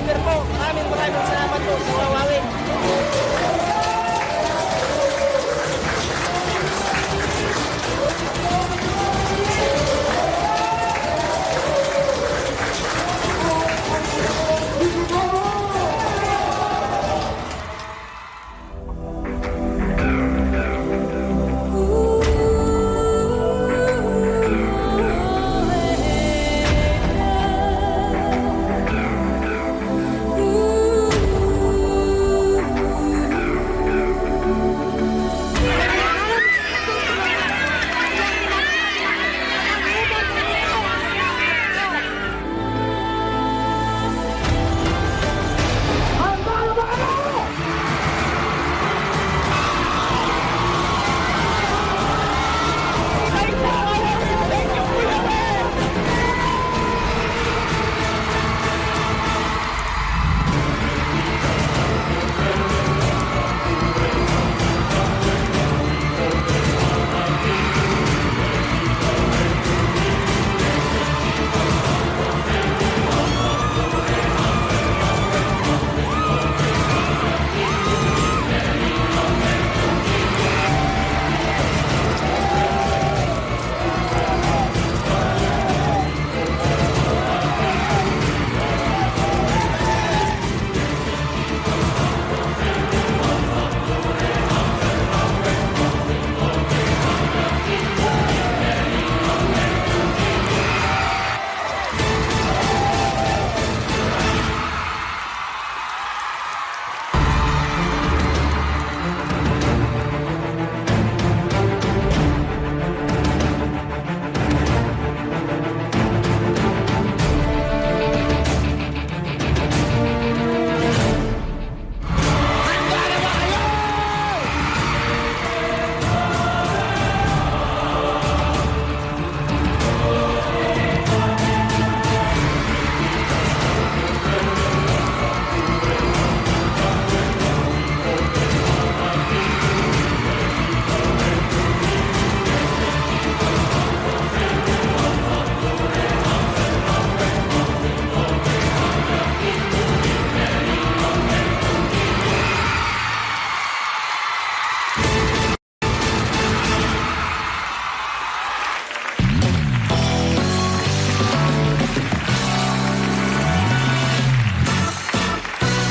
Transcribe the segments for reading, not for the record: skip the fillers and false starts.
driver po. Maraming salamat po sa Wawawin.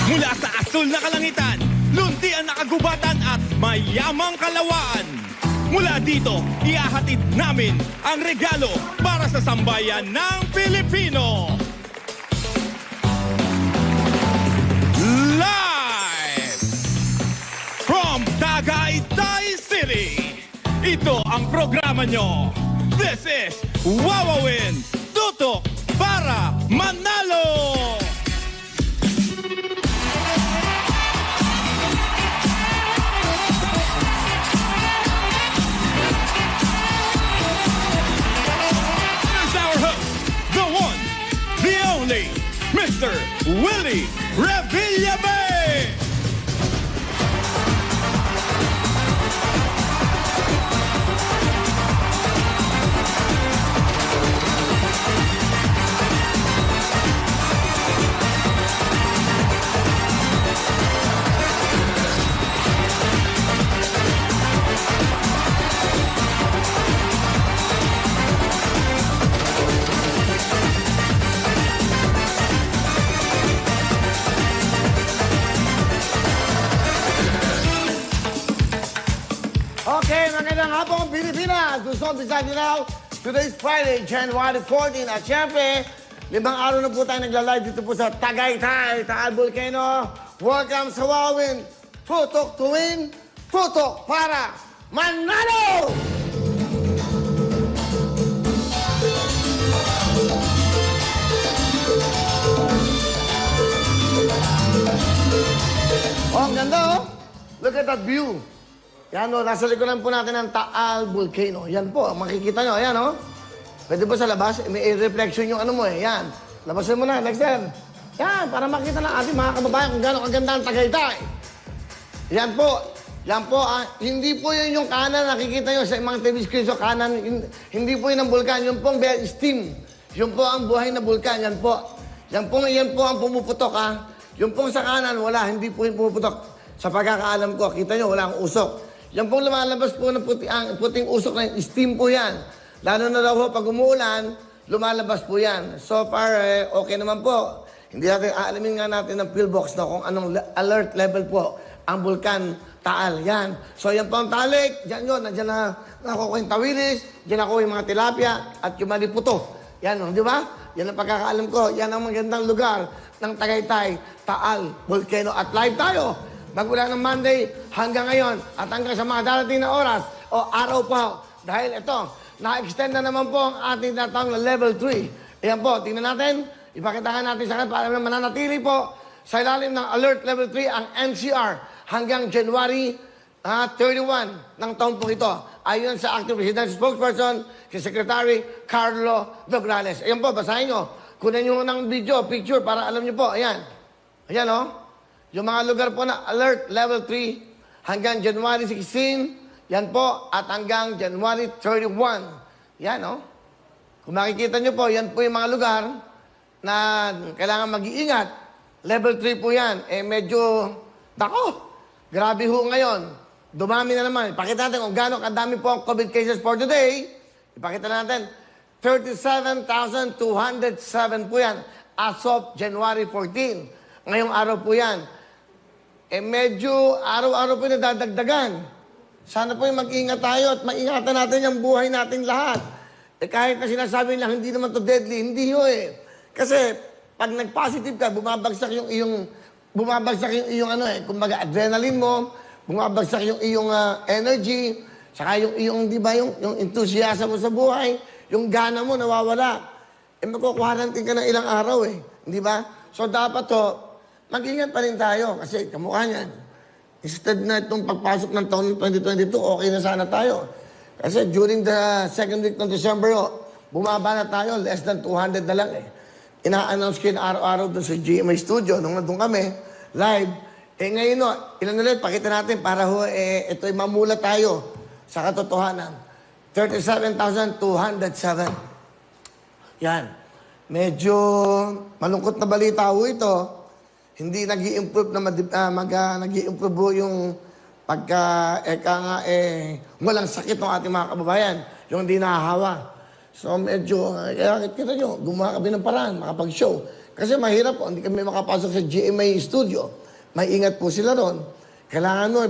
Mula sa asul na kalangitan, lunti ang nakagubatan at mayamang kalawaan. Mula dito, ihahatid namin ang regalo para sa sambayan ng Pilipino. Live from Tagaytay City, ito ang programa nyo. This is Wawawin, tutok para manalo! Mr. Willie Revillame! Okay, magandang hapon, Pilipinas! Gusto ko bisahin nyo now, today's Friday, January 14. At syempre, 5 araw na po tayo nagla-live dito po sa Tagaytay, Taal Volcano. Welcome sa Wawin, tutok to win, tutok para manalo! Oh, ang ganda oh! Look at that view! Yan o, nasa likuran po natin ang Taal Volcano. Yan po, makikita nyo, ayan o. Pwede po sa labas, may reflection yung ano mo eh, yan. Labasin mo na, Dexter. Yan, para makita ng ating mga kababayan kung gano'ng kaganda ang Tagaytay. Yan po, hindi po yun yung kanan nakikita nyo sa mga TV screen. So kanan, hindi po yun ang bulkan, yun po ang steam. Yun po ang buhay na bulkan, yan po. Yan po ang pumuputok, ha? Yung pong sa kanan, wala, hindi po yung pumuputok. Sa pagkakaalam ko, kita nyo, wala akong usok. Yan pong lumalabas po ng puting usok na yung steam po yan. Lalo na daw po, pag umuulan, lumalabas po yan. So far, okay naman po. Hindi natin, aalamin nga natin ng pillbox na kung anong alert level po ang Bulkan Taal. Yan. So yan po ang talik. Yan yun. Nandiyan na nakuha yung tawilis. Diyan ako yung mga tilapia at yung maliputo. Yan, di ba? Yan ang pagkakaalam ko. Yan ang magandang lugar ng Tagaytay, Taal, Volcano. At live tayo. Magmula ng Monday hanggang ngayon at hanggang sa mga darating na oras o araw po. Dahil ito, na-extend na naman po ang ating natawag na level 3. Ayan po, tingnan natin. Ipakita nga natin sa kanila para mananatili po sa ilalim ng alert level 3 ang NCR hanggang January 31 ng taon po ito. Ayon sa acting presidential spokesperson, si Secretary Carlo Dograles. Ayan po, basahin nyo. Kunin nyo ng video, picture para alam nyo po. Ayan. Ayan o. Yung mga lugar po na alert level 3 hanggang January 16, yan po, at hanggang January 31. Yan o. Kung makikita nyo po, yan po yung mga lugar na kailangan mag-iingat. Level 3 po yan. Medyo, grabe ho ngayon. Dumami na naman. Ipakita natin kung gaano kadami po ang COVID cases for today. Ipakita natin, 37,207 po yan as of January 14. Ngayong araw po yan. Medyo araw-araw po nadadagdagan. Sana po yung mag-ingat tayo at maingatan natin yung buhay natin lahat. Kahit na sinasabi lang, hindi naman to deadly, hindi ho eh. Kasi pag nag-positive ka, bumabagsak yung iyong kumbaga adrenaline mo, bumabagsak yung iyong energy, saka yung iyong, di ba, yung enthusiasm mo sa buhay, yung gana mo nawawala. Magkukwarantin ka ng ilang araw eh, di ba? So dapat to, mag-ingat pa rin tayo kasi kamukha niyan. Instead na itong pagpasok ng taon 2022, okay na sana tayo. Kasi during the second week ng December, bumaba na tayo, less than 200 na lang eh. Ina-announce ko yung araw-araw doon sa GMA Studio, nung nandun kami, live. Ngayon, ilan ulit, pakita natin para ito'y mamula tayo sa katotohanan. 37,207. Yan. Medyo malungkot na balita ho ito. Hindi nag-i-improve na nag-i-improve yung walang sakit ng ating mga kababayan. Yung hindi nahahawa. So medyo, kaya kita nyo, gumawa kami ng paraan, makapag-show. Kasi mahirap po, hindi kami makapasok sa GMA Studio. May ingat po sila ron. Kailangan mo,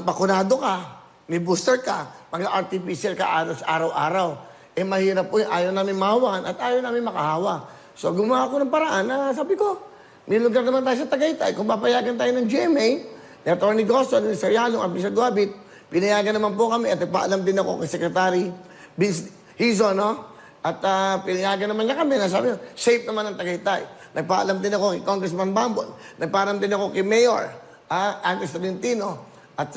bakunado ka, may booster ka, mag-RT-PCR ka araw-araw. Mahirap po, ayaw namin mahawakan at ayaw namin makahawa. So gumawa ko ng paraan na sabi ko, may lugar naman tayo sa Tagaytay. Kung papayagan tayo ng GMA, ni Atty. Gosson, ni Sir Yalong, Abisag Duabit, pinayagan naman po kami at paalam din ako kay Secretary Vince Hizo, no? At pinayagan naman niya kami na sabi, safe naman ang Tagaytay. Nagpaalam din ako kay Congressman Bambol. Nagpaalam din ako kay Mayor Andres Tolentino. At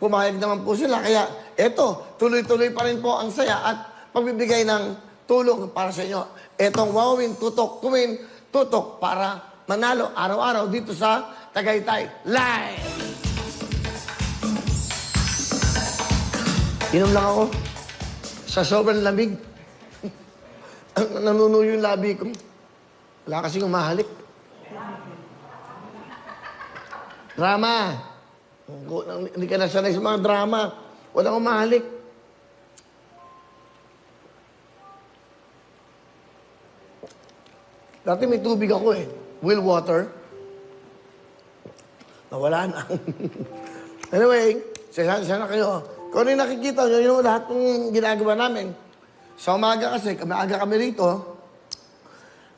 pumayag naman po sila. Kaya eto, tuloy-tuloy pa rin po ang saya at pagbibigay ng tulong para sa inyo. Etong Wawin Tutok, Tuwin Tutok para manalo araw-araw dito sa Tagaytay Live! Inom lang ako. Sa sobrang lamig. Nanunuyo yung labi ko. Wala kasing umahalik. Drama. Hindi ka nasanay sa mga drama. Walang umahalik. Dati may tubig ako eh. Will water. Nawala na. Anyway, sana kayo. Kung ano yung nakikita nyo, yung lahat ng ginagawa namin. Sa umaga kasi, aga kami rito.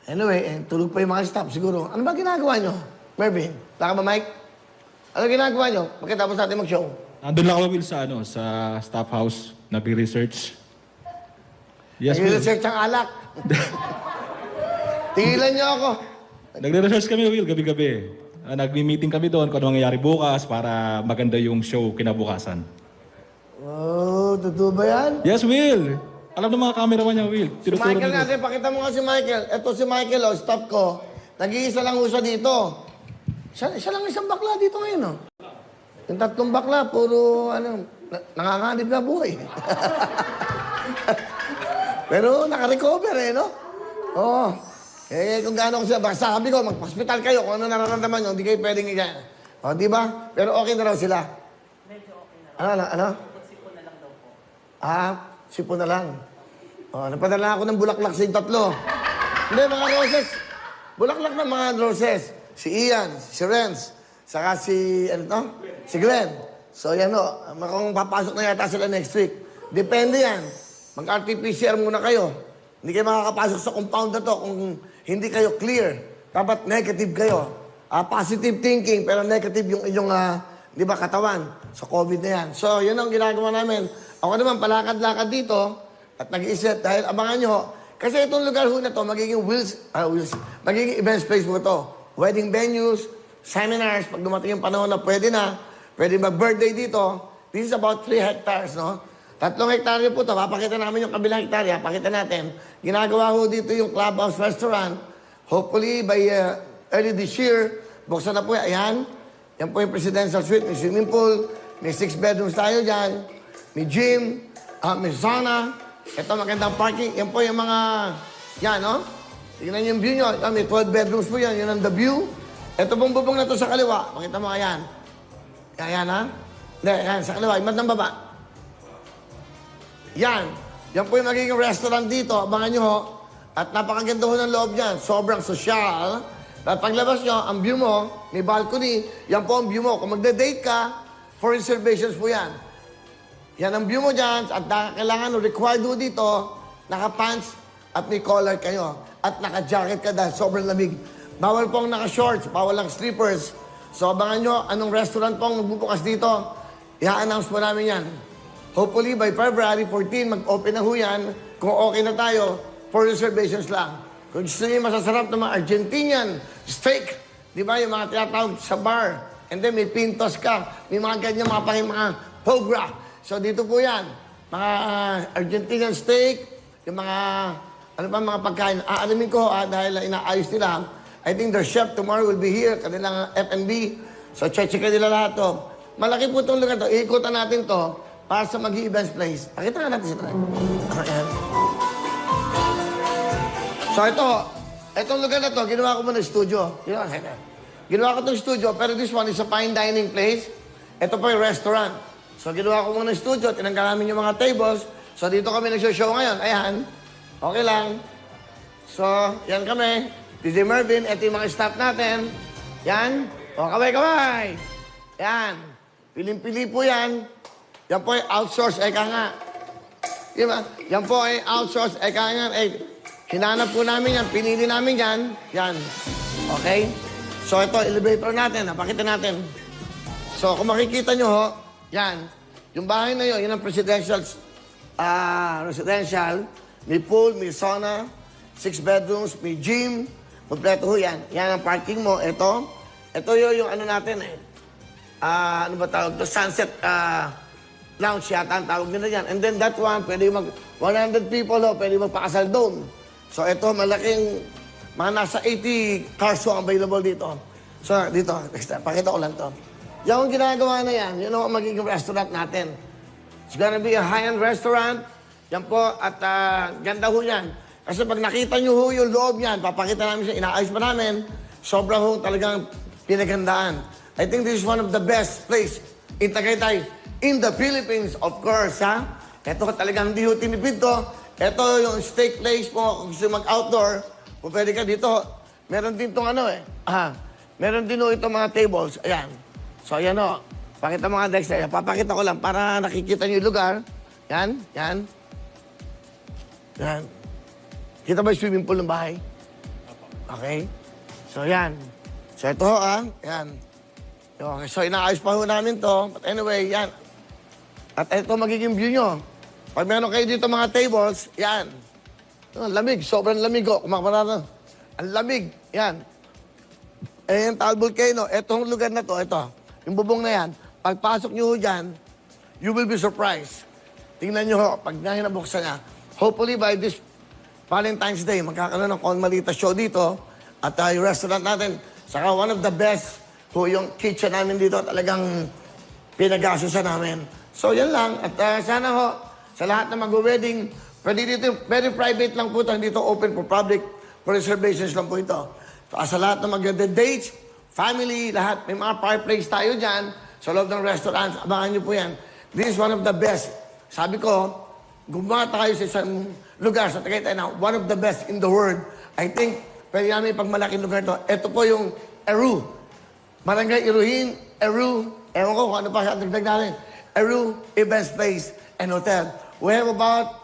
Anyway, tulog pa yung mga staff siguro. Ano ba ginagawa nyo? Mervin, wala ka ba, Mike? Ano ginagawa nyo? Pagkatapos natin mag-show? Nandun lang ako, Will, sa staff house. Nag-research. Yes, Will. Nag-research ang alak. Tigilan nyo ako. Nagre-research kami, Will, gabi-gabi. Nagmi-meeting kami doon kung ano mangyayari bukas para maganda yung show kinabukasan. Oh, totoo ba yan? Yes, Will. Alam ng mga cameraman niya, Will. Si Michael natin, pakita mo nga si Michael. Ito si Michael, staff ko. Nag-iisa lang siya dito. Siya lang isang bakla dito ngayon, oh. Yung tatlong bakla, puro, nanganganib na buhay. Pero naka-recover, no? Oo. Kung gaano ko sila, baka sabi ko, magpa-hospital kayo, kung ano nararamdaman nyo, hindi kayo pwedeng iyan. O, di ba? Pero okay na raw sila. Medyo okay na raw. Ano? Sipon na lang daw po. Sipon na lang. O, napadala ako ng bulaklak sa tatlo. Hindi, mga roses. Bulaklak na mga roses. Si Ian, si Renz, saka si, si Glenn. So, yan o. Kung papasok na yata sila next week. Depende yan. Mag-RT-PCR muna kayo. Hindi kayo makakapasok sa compound na to kung hindi kayo clear. Dapat negative kayo. Positive thinking, pero negative yung inyong, di ba, katawan. Sa COVID na yan. So, yun ang ginagawa namin. Ako naman, palakad-lakad dito at nag-iisip dahil abangan nyo. Kasi itong lugar ho na to, magiging magiging events place mo to. Wedding venues, seminars, pag dumating yung panahon na pwede mag-birthday dito. This is about 3 hectares, no? 3 hektarya po to. Papakita namin yung kabilang hektarya. Pakita natin. Ginagawa ho dito yung clubhouse restaurant. Hopefully, by early this year, buksan na po yan. Ayan. Yan po yung presidential suite. May swimming pool. May 6 bedrooms tayo dyan. May gym. May sauna. Ito, magandang parking. Yan po yung mga... Yan, no? Tignan yung view nyo. Ito, may 12 bedrooms po yan. Yun ang the view. Ito pong bubong na to sa kaliwa. Pakita mo, ayan. Ayan, ha? Hindi, ayan, sa kaliwa. Imat ng baba. Yan. Yan po yung magiging restaurant dito. Abangan nyo ho. At napakaganda ho ng loob niyan. Sobrang sosyal. At paglabas nyo, ang view mo, may balcony, yan po ang view mo. Kung magde-date ka, for reservations po yan. Yan ang view mo dyan. At kailangan required ho dito, naka-pants at may collar kayo. At naka-jacket ka dahil sobrang lamig. Bawal pong naka-shorts, bawal lang slippers. So abangan nyo, anong restaurant pong magbubukas dito. I-announce po namin yan. Hopefully, by February 14, mag-open na ho yan. Kung okay na tayo, for reservations lang. Kung gusto niyo masasarap na mga Argentinian steak, di ba, yung mga tinatawag sa bar. And then may pintos ka, may mga ganyan, mga pogra. So dito po yan, mga Argentinian steak, yung mga, mga pagkain. Aalamin ko, dahil inaayos nila, I think their chef tomorrow will be here, kanilang F&B. So check nila lahat to. Malaki po itong lugar to, iikutan natin to, para sa mag-i-events place. Pakita nga natin sila. Ayan. So itong lugar na to, ginawa ko muna studio. Ginawa ko itong studio, pero this one is a fine dining place. Ito po yung restaurant. So ginawa ko muna studio, tinanggal namin yung mga tables. So dito kami nagsoshow ngayon. Ayan. Okay lang. So, yan kami. DJ Mervin, ito yung mga staff natin. Yan. O, kaway-kaway. Yan. Piling-pili po yan. Yan po ay outsource, eka nga. Diba? Yan po ay outsource, eka nga. Hinanap po namin yan, pinili namin yan. Yan. Okay? So ito, elevator natin, napakita natin. So kung makikita nyo ho, yan. Yung bahay na yun, yun ang residential. May pool, may sauna, 6 bedrooms, may gym. Kompleto ho yan. Yan ang parking mo. Ito yung ano natin ano ba tawag? The sunset, lounge yata ang tawag nila yan. And then that one, pwede mag 100 people ho, pwede magpakasal doon. So ito, malaking, mga nasa 80 cars ho available dito. So dito, pakita ko lang to. Yung ginagawa na yan, yun ang magiging restaurant natin. It's gonna be a high-end restaurant. Yan po, at ganda ho yan. Kasi pag nakita nyo ho yung loob yan, papakita namin siya, inaayos pa namin, sobra ho talagang pinagandaan. I think this is one of the best place in Tagaytay. In the Philippines, of course, ha? Ito talagang hindi ho tinipid to. Ito yung steak place mo, kung gusto mag-outdoor, kung pwede ka dito. Meron din itong meron din ho itong mga tables. Ayan. So, ayan ho. Pakita mga Dexter. Papakita ko lang para nakikita nyo yung lugar. Yan, yan. Yan. Kita ba yung swimming pool ng bahay? Okay. So, yan. So, ito ho, Yan. Okay. So, inaayos pa ho namin to. But anyway, yan. At ito magiging view nyo. Pag meron kayo dito mga tables, yan. Lamig, sobrang lamig ko. Kumakapara na. Ang lamig, yan. Yung Taal Volcano, etong lugar na to, ito. Yung bubong na yan, pagpasok nyo ho dyan, you will be surprised. Tingnan nyo ho, pag nabuksan niya. Hopefully by this Valentine's Day, magkakaroon ng Conmalita show dito. At yung restaurant natin, saka one of the best ho, yung kitchen namin dito, talagang pinag-asusan namin. So, yan lang. At sana ho, sa lahat na mag-wedding, pwede dito, very private lang po ito, hindi ito open for public. For reservations lang po ito. Sa lahat ng maganda dates, family, lahat. May mga fireplace tayo dyan sa loob ng restaurants. Abangan nyo po yan. This is one of the best. Sabi ko, gumawa tayo sa isang lugar sa Tagaytay na one of the best in the world. I think, pwede namin pagmalaking lugar to. Ito po yung Eru. Barangay Iruhin, Eru. Ewan ko kung ano pa siya dagdag natin. Eru Events Place and Hotel. We have about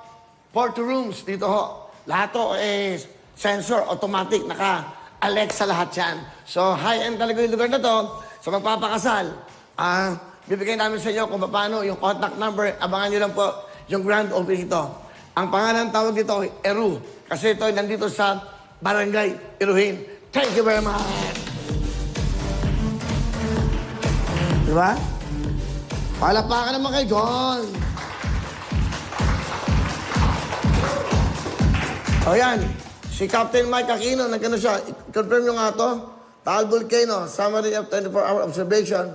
40 rooms dito ho. Lahat to is sensor, automatic, naka-Alexa lahat yan. So, high-end talaga yung lugar na to. So, magpapakasal. Bibigyan namin sa inyo kung paano yung contact number. Abangan nyo lang po yung grand opening ito. Ang pangalan tawag dito, Eru. Kasi ito nandito sa Barangay Iruhin. Thank you very much. Diba? Palapakan naman kay John. O yan, si Captain Mike Aquino, nagkano siya, confirm nyo nga to. Taal Volcano, summary of 24-hour observation.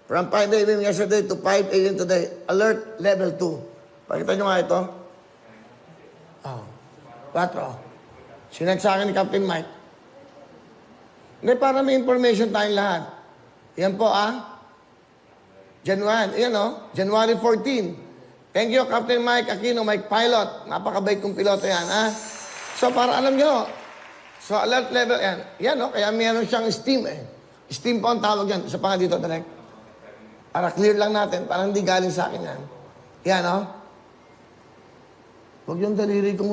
From 5 a.m. yesterday to 5 a.m. today. Alert level 2. Pakita nyo nga ito. 4. Sinag sa akin ni Captain Mike. Hindi, para may information tayong lahat. Yan po January 14. Thank you, Captain Mike Aquino, Mike Pilot. Napakabait kong piloto yan, So, para alam nyo, so alert level, yan, kaya meron siyang steam, Steam po ang tawag yan. Isa pa nga dito, direct. Para clear lang natin, para hindi galing sa akin yan. Yan, Huwag yung daliri kong,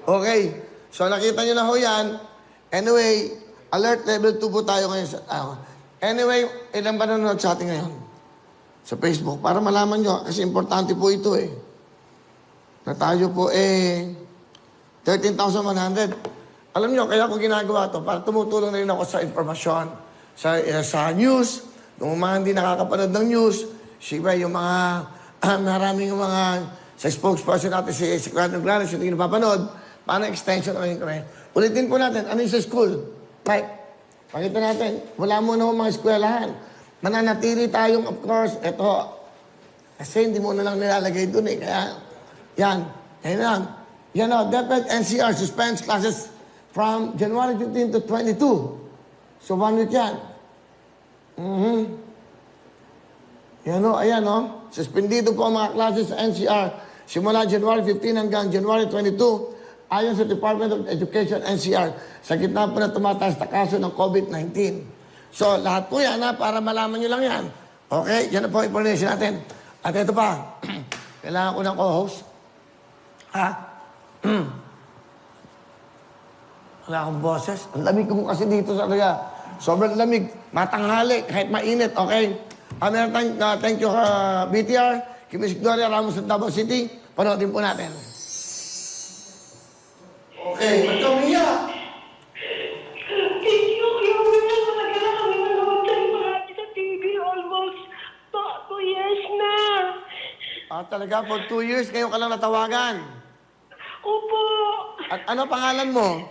Okay. So, nakita nyo na ho yan. Anyway, alert level 2 po tayo ngayon. Anyway, ilan ba nanonood sa atin ngayon? Sa Facebook. Para malaman nyo, kasi importante po ito na tayo po 13,100. Alam nyo, kaya ako ginagawa to para tumutulong na rin ako sa informasyon. Sa news, kung mga hindi nakakapanood ng news, siyempre yung mga, maraming mga, sa spokesperson natin, si Carlo Glanes, yung hindi napapanood, paano extension o yung ulitin po natin, ano yung sa school? Like, pakita natin, wala muna mga eskwelahan. Mananatili tayong, of course, eto, kasi hindi mo na lang nilalagay dun kaya, yan lang. DepEd NCR suspends classes from January 15 to 22. So, 1 week yan. Ayan, suspendido po ang mga classes sa NCR simula January 15 hanggang January 22 ayon sa Department of Education NCR sa gitna po na tumataas na kaso ng COVID-19. So, lahat po yan, para malaman nyo lang yan. Okay, yan na po information natin. At ito pa, kailangan ko ng co-host. Wala akong boses. Ang lamig ko kasi dito sa talaga. Sobrang lamig. Matanghali, kahit mainit, okay? Meron tayong thank you, BTR, kay Miss Gloria Ramos ng Davao City. Panoodin po natin. Okay, magkaumiyak. Thank you, Kuya Will. Matagal na kami nanonood sa'yo marami sa TV. Almost 2 years na. Talaga, for 2 years, kayo ka lang natawagan. Opo. At ano pangalan mo?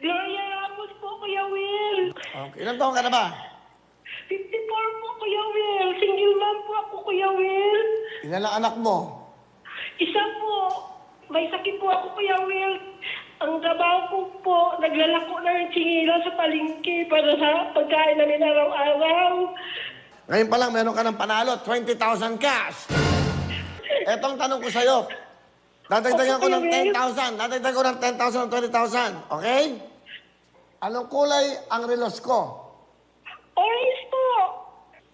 Gloria Ramos po, Kuya Will. Okay, ilang taon ka na ba? 54 po, Kuya Will. Single mom po ako, Kuya Will. Ilan ang anak mo? Isa po. May sakit po ako, Kuya Will. Ang trabaho ko po, naglalako na ng tsingila sa palengke para sa pagkain namin araw-araw. Ngayon pa lang, meron ka ng panalo, 20,000 cash. Etong tanong ko sa'yo, dadagdagan ko ng 10,000. Dadagdagan ko ng 10,000 o 20,000. Okay? Anong kulay ang relos ko? Orange po.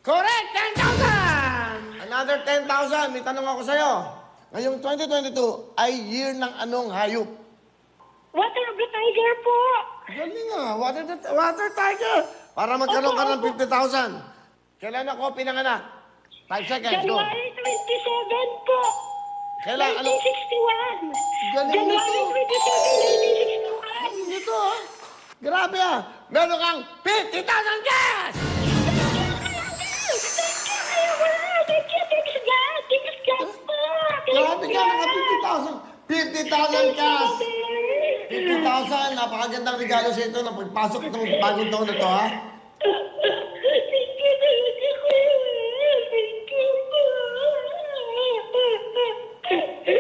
Correct! 10,000! Another 10,000. May tanong ako sa'yo. Ngayong 2022 ay year ng anong hayop? Water of the Tiger po. Galing nga. Water tiger. Para magkaroon ka ng 50,000. Kailan ako pinanganak? 5 seconds. Go. January 27 po. Kailan? 1961. Galing January nito. 27, 1961. Dito, Grabe, Meron kang 50,000 cash! Thank you, thanks God. Thanks God po. Grabe ka, naka 50,000. 50,000 cash! 50,000, napakagandang regalo sa ito na pagpasok itong bagong taon na to, Thank you talaga, Kuya Will. Thank you po. Walang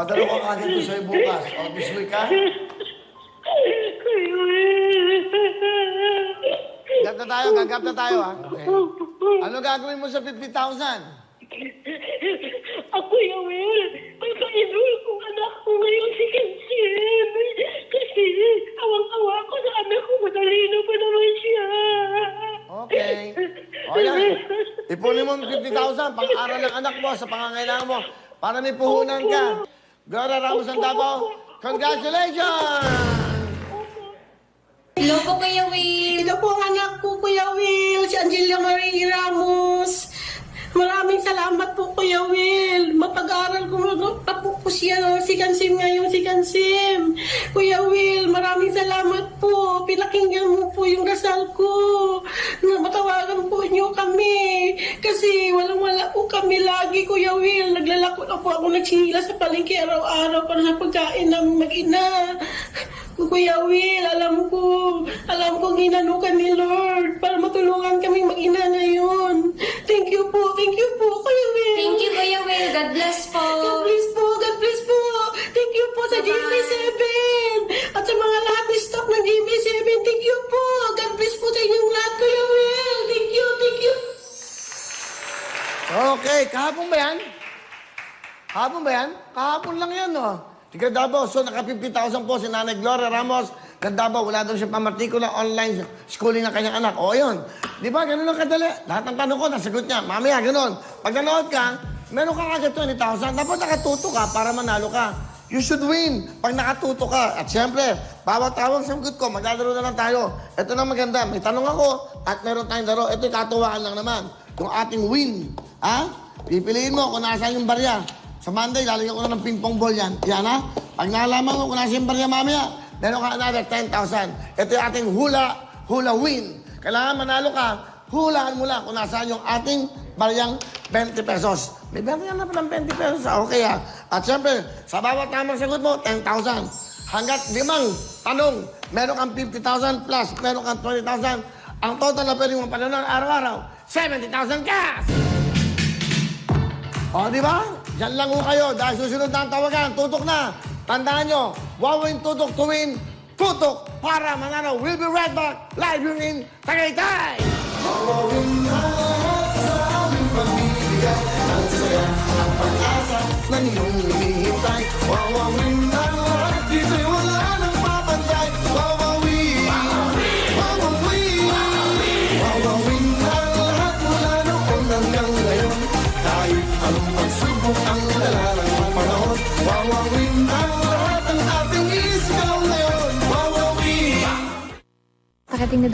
Padalo ko kagad ko sa'yo bukas. O, this week ha? Kuya Will. Gagap na tayo ha? Okay. Ano gagawin mo sa 50,000? Kuya Will, pagka-enroll kong anak ko ngayon si Kensim. Kasi awang-awa ko sa anak ko, matalino pa naman siya. Okay. O yan. Ipunin mo ang 50,000 pang-aral ng anak mo sa pangangailangan mo para may puhunan ka. Gloria Ramos ang Davao. Congratulations! Hello po, Kuya Will. Ito po ang anak ko, Kuya Will, si Angelia Marie Ramos. Maraming salamat po, Kuya Will. Mapag-aral ko po siya, si Kansim ngayon, si Kansim. Kuya Will, maraming salamat po. Pinakinggan mo po yung dasal ko. Matawagan po niyo kami. Kasi walang-wala po kami lagi, Kuya Will. Naglalako na po ako nagsinila sa palengke araw-araw para sa pagkain ng mag-ina. Kuya Will, alam ko ginanukan ni Lord para matulungan kami mag-ina ngayon. Thank you po, Kuya Will. Thank you, Kuya Will. God bless po. God bless po, God bless po. Thank you po sa Bye-bye. GMA7 at sa mga lahat ni staff ng GMA7. Thank you po. God bless po sa inyong lahat, Kuya Will. Thank you. Okay, kahapon ba yan? Kahapon lang yan, no? Tiga Davao, so naka 50,000 po si Nanay Gloria Ramos. Ng Davao, wala daw siya pamartikula online schooling ng kanyang anak. O, yun. Di ba, ganun lang kadali. Lahat ng tanong ko, nasagot niya. Mamaya, ganun. Pag nanood ka, meron ka agad 20,000. Dapat nakatuto ka para manalo ka. You should win pag nakatuto ka. At siyempre, bawat tawag sagot ko, maglalaro na lang tayo. Ito na maganda. May tanong ako at meron tayong laro. Ito'y katuwaan lang naman. Yung ating win. Ha? Pipiliin mo kung nasaan yung barya. Sa Monday, lalagyan ko na ng ping-pong ball yan. Yan ha? Pag nalaman mo kung nasa yung barya mamaya, meron ka another 10,000. Ito yung ating hula win. Kailangan manalo ka, hulaan mo lang kung nasaan yung ating baryang 20 pesos. May barya na pa ng 20 pesos. Okay ha? At syempre, sa bawat tamang sagot mo, 10,000. Hanggat 5 tanong, meron kang 50,000 plus, meron kang 20,000. Ang total na pwede mong pananon araw-araw, 70,000 cash! O, di ba? Diyan lang ho kayo dahil susunod na ang tawagan. Tutok na. Tandaan nyo, wawin tutok to win. Tutok para manalo. We'll be right back. Live here in Tagaytay. Wawin na lahat sa aming pagbibigay. Ang saya, ang pag-asa na ninyong hinihintay. Wawin na lahat, dito'y wala nang papantay. Wawin, wawin, wawin na lahat mula noon hanggang ngayon. Kahit anong pagsubok ang dalalang panahon, wawawin ang lahat ang ating isigaw ngayon. Wawawin! Pakating na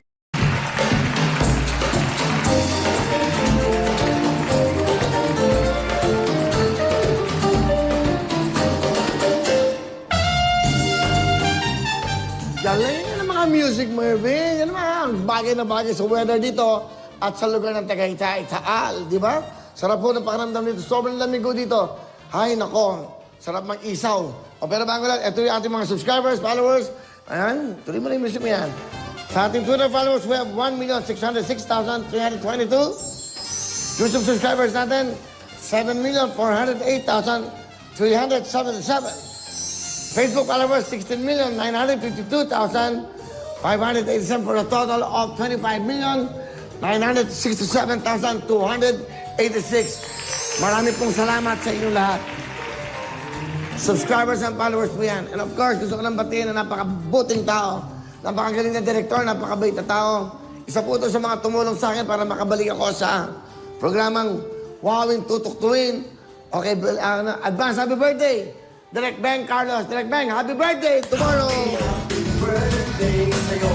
Galing yan ang mga music mo, Irving. Yan mga bagay na bagay sa weather dito at sa lugar ng Tagaytay, Taal, di ba? Sarap po ng pakiramdam dito. Sobrang lamig ko dito. Hay, nako. Sarap mag-isaw. O pero bago lang, ito yung ating mga subscribers, followers. Ayan, tuloy mo na yung music mo yan. Sa ating Twitter followers, we have 1,606,322. YouTube subscribers natin, 7,408,377. Facebook followers, 16,952,587 for a total of 25,967,286. Marami pong salamat sa inyong lahat. Subscribers and followers po yan. And of course, gusto ko nang batiin na napakabuting tao, napakagaling na direktor, napakabait na tao. Isa po ito sa mga tumulong sa akin para makabalik ako sa programang Wawin Tutok Tuwin. Okay, advance happy birthday! Direk Beng Carlos. Direk Beng, happy birthday tomorrow! Happy birthday sa'yo!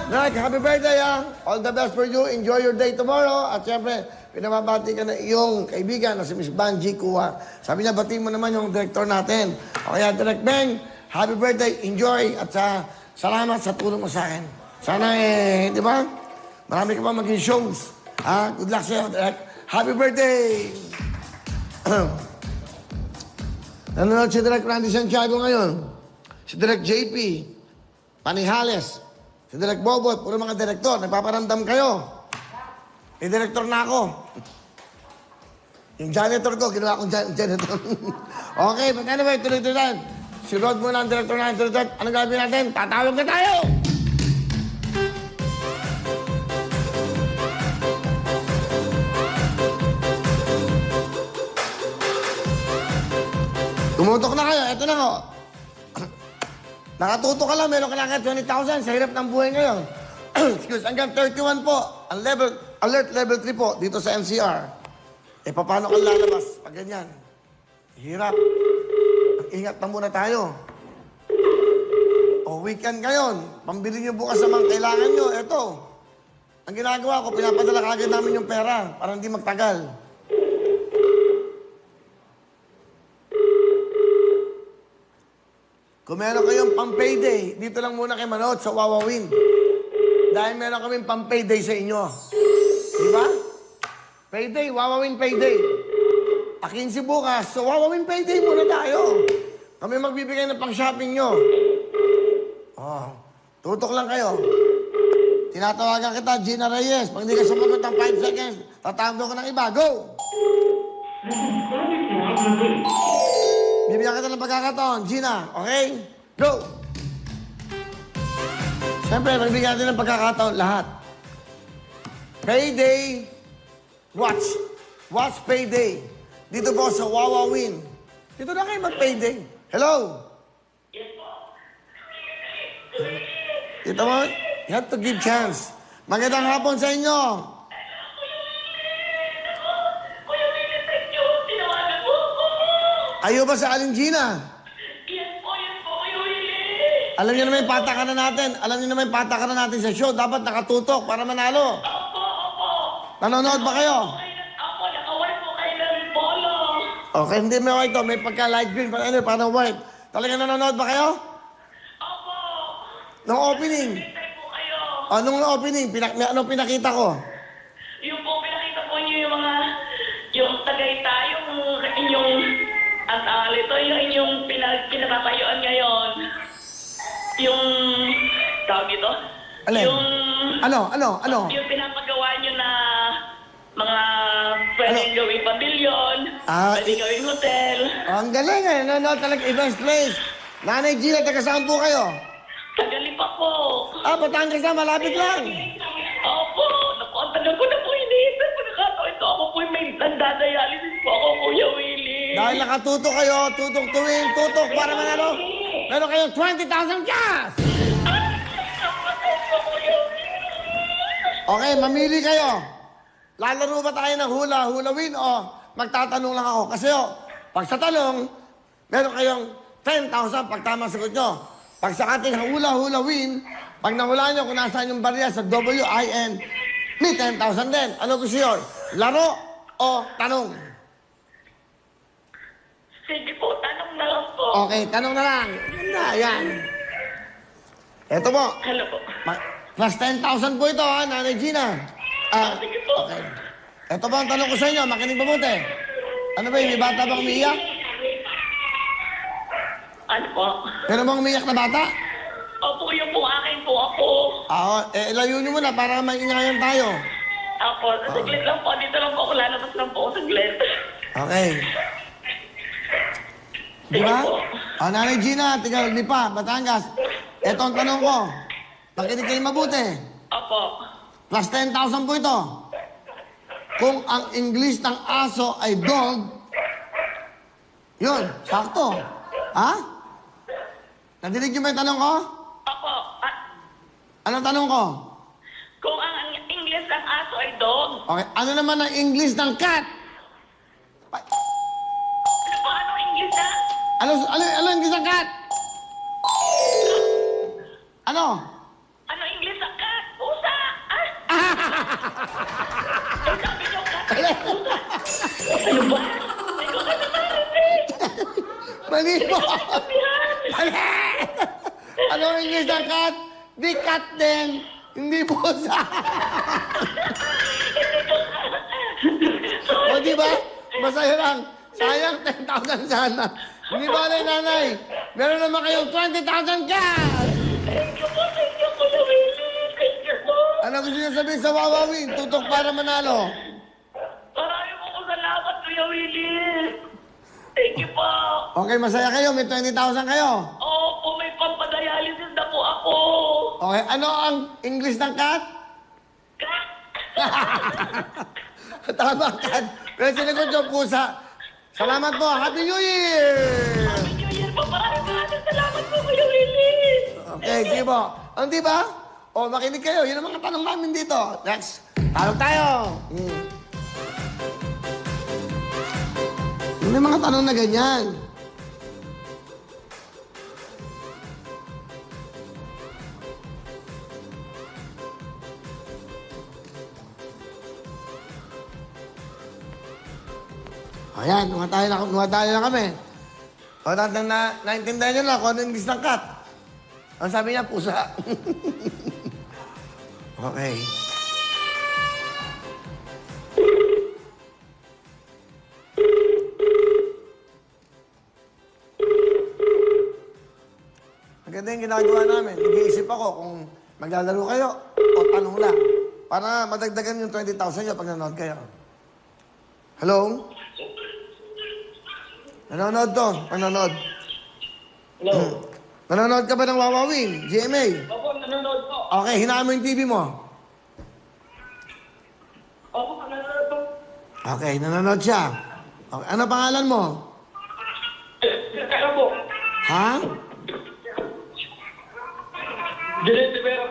Direk, happy birthday ha! All the best for you. Enjoy your day tomorrow. At syempre, pinababati ka na iyong kaibigan na si Miss Banji Kuwa. Sabi niya, batiin mo naman yung director natin. O kaya, Direk Beng, happy birthday. Enjoy at salamat sa tulong mo sa akin. Sana di ba? Marami ka pa maging shows. Ha? Good luck sa'yo, Direk. Happy birthday! Nanonood si Direk Randy Santiago ngayon. Si Direk JP. Panihales. Si Direk Bobot, puro mga direktor, nagpaparamdam kayo. May direktor na ako. Yung janitor ko, ginawa kong janitor. Okay, but anyway, tuloy-tuloy tayo. Si Rod muna ang direktor na tuloy-tuloy. Anong gagawin natin? Tatawag na tayo! Tumutok na kayo, eto na ko. Nakatutok ka lang, meron ka lang 20,000 sa hirap ng buhay ngayon. Excuse, hanggang 31 po. Ang alert level 3 po dito sa NCR. Eh, paano ka lalabas pag ganyan? Hirap. Ingat na muna tayo. O, weekend ngayon. Pambili niyo bukas sa mga kailangan niyo. Eto. Ang ginagawa ko, pinapadala kagad namin yung pera para hindi magtagal. Kung meron kayong pang-payday, dito lang muna kay Manot sa Wawawin. Dahil meron kaming pang-payday sa inyo. Di ba? Payday, Wawawin payday. 15 bukas, so Wawawin payday muna tayo. Kami magbibigay ng pang-shopping nyo. Oh, tutok lang kayo. Tinatawagan kita, Gina Reyes. Pag hindi ka sumagot ng 5 seconds, tatawag ko ng iba. Go! Bibigyan kita ng pagkakataon. Gina, okay? Go! Siyempre, magbigyan natin ng pagkakataon lahat. Payday. Watch. Watch payday. Dito po sa Wawawin. Dito na kayo mag-payday. Hello? Yes po. Dito mo, you have to give chance. Magandang hapon sa inyo. Kuya Willie, thank you. Tinawagan mo ako. Ayaw ba sa Aling Gina? Yes po, Kuya Willie. Alam niyo naman yung patakaran natin. Alam niyo naman yung patakaran natin sa show. Dapat nakatutok para manalo. Opo. Nanonood ba kayo? Opo, nakaway po kayo ng polo. Okay, hindi may white to. May pagka-light green. Parang white. Talaga nanonood ba kayo? Opo. Nung opening. Thank po kayo. Nung opening, anong pinakita ko? Yung po, pinakita po niyo yung mga, yung Tagaytay, yung inyong, ang tawag ito, yung inyong pinapatayuan ngayon. Yung, tawag dito? Alin? Yung, Ano? yung pinapagawa niyo na mga pwedeng gawing pavilion, pwedeng gawing hotel. Ang galing eh. Nanonood talaga events place. Nanay Gina, taga saan po kayo? Tagali pa po. Batangas na, malapit lang. Opo, naku, ang tagal ko na po iniisip. Pagkakataon ito, ako po may nandadialysis po ako, Kuya Willie. Dahil nakatutok kayo, tutok tuwing, tutok para manalo. Meron kayong 20,000 cash! Okay, mamili kayo. Lalaro ba tayo ng hula win o magtatanong lang ako? Kasi pag sa tanong, meron kayong 10,000 pag tama sagot nyo. Pag sa ating hula win, pag nahulaan nyo kung nasaan yung barya sa WIN, may 10,000 din. Ano gusto yun? Laro o tanong? Sige po, tanong na lang po. Okay, tanong na lang. Ganda, yan. Eto po. Hello po. Plus 10,000 po ito, ha, Nanay Gina. Sige po. Okay. Ito po ang tanong ko sa inyo. Makinig mabuti. Ano ba yun? May bata bang umiiyak? Ano po? Meron bang umiiyak na bata? Opo, yung po akin po ako. Layo nyo muna para maingayan tayo. Opo, saglit lang po. Dito lang po ako lalabas lang po ako saglit. Okay. Di ba? Nanay Gina, Lipa, Batangas. Ito ang tanong ko. Makinig kayo mabuti. Opo. Plus 10,000 po ito. Kung ang English ng aso ay dog, yun, sakto. Ha? Nadinig niyo ba yung tanong ko? Opo. Anong tanong ko? Kung ang English ng aso ay dog, Okay, ano naman ang English ng cat? ano po anong English na? Ano English ng cat? Ano? Ano English ng cat? Pusa! Eh, sabi niyo cat? Pusa! Ano ba? Hindi ko ka naman narinig. Mali po! Sabihan! Mali! Ano ang English ng cat? Di cat din. Hindi pusa. O, di ba? Masaya lang. Sayang 10,000 sana. Hindi ba, nanay? Meron naman kayong 20,000 cash! Thank you po, Kuya Willie. Ano gusto niyo sabihin sa Wawawin? Tutok para manalo. Maraming po salamat, Kuya Willie. Thank you po. Okay, masaya kayo. May 20,000 kayo. Opo, may pampadialysis na po ako. Okay, ano ang English ng cat? Tama, cat. Pero sinagot yung pusa. Salamat po. Happy New Year! Happy New Year po. Maraming salamat po, Kuya Willie. Okay, sige po. Ano di ba? O, makinig kayo. Yun ang mga tanong namin dito. Next. Tanong tayo. May mga tanong na ganyan. Ayan, tayo na kami. O, naintindihan nyo na kung ano yung English ng cat. Ang sabi niya, pusa. Okay. Maganda yung ginagawa namin. Nag-iisip ako kung maglalaro kayo o tanong lang. Para madagdagan yung 20,000 nyo pag nanonood kayo. Hello? Nanonood to. Nanonood. Hello. Nanonood ka ba ng Wawawin? GMA? Opo, nanonood po. Okay, hinaan mo yung TV mo. Opo, nanonood po. Okay, nanonood siya. Okay, ano pangalan mo? Kaya po. Ha? Janet Rivera.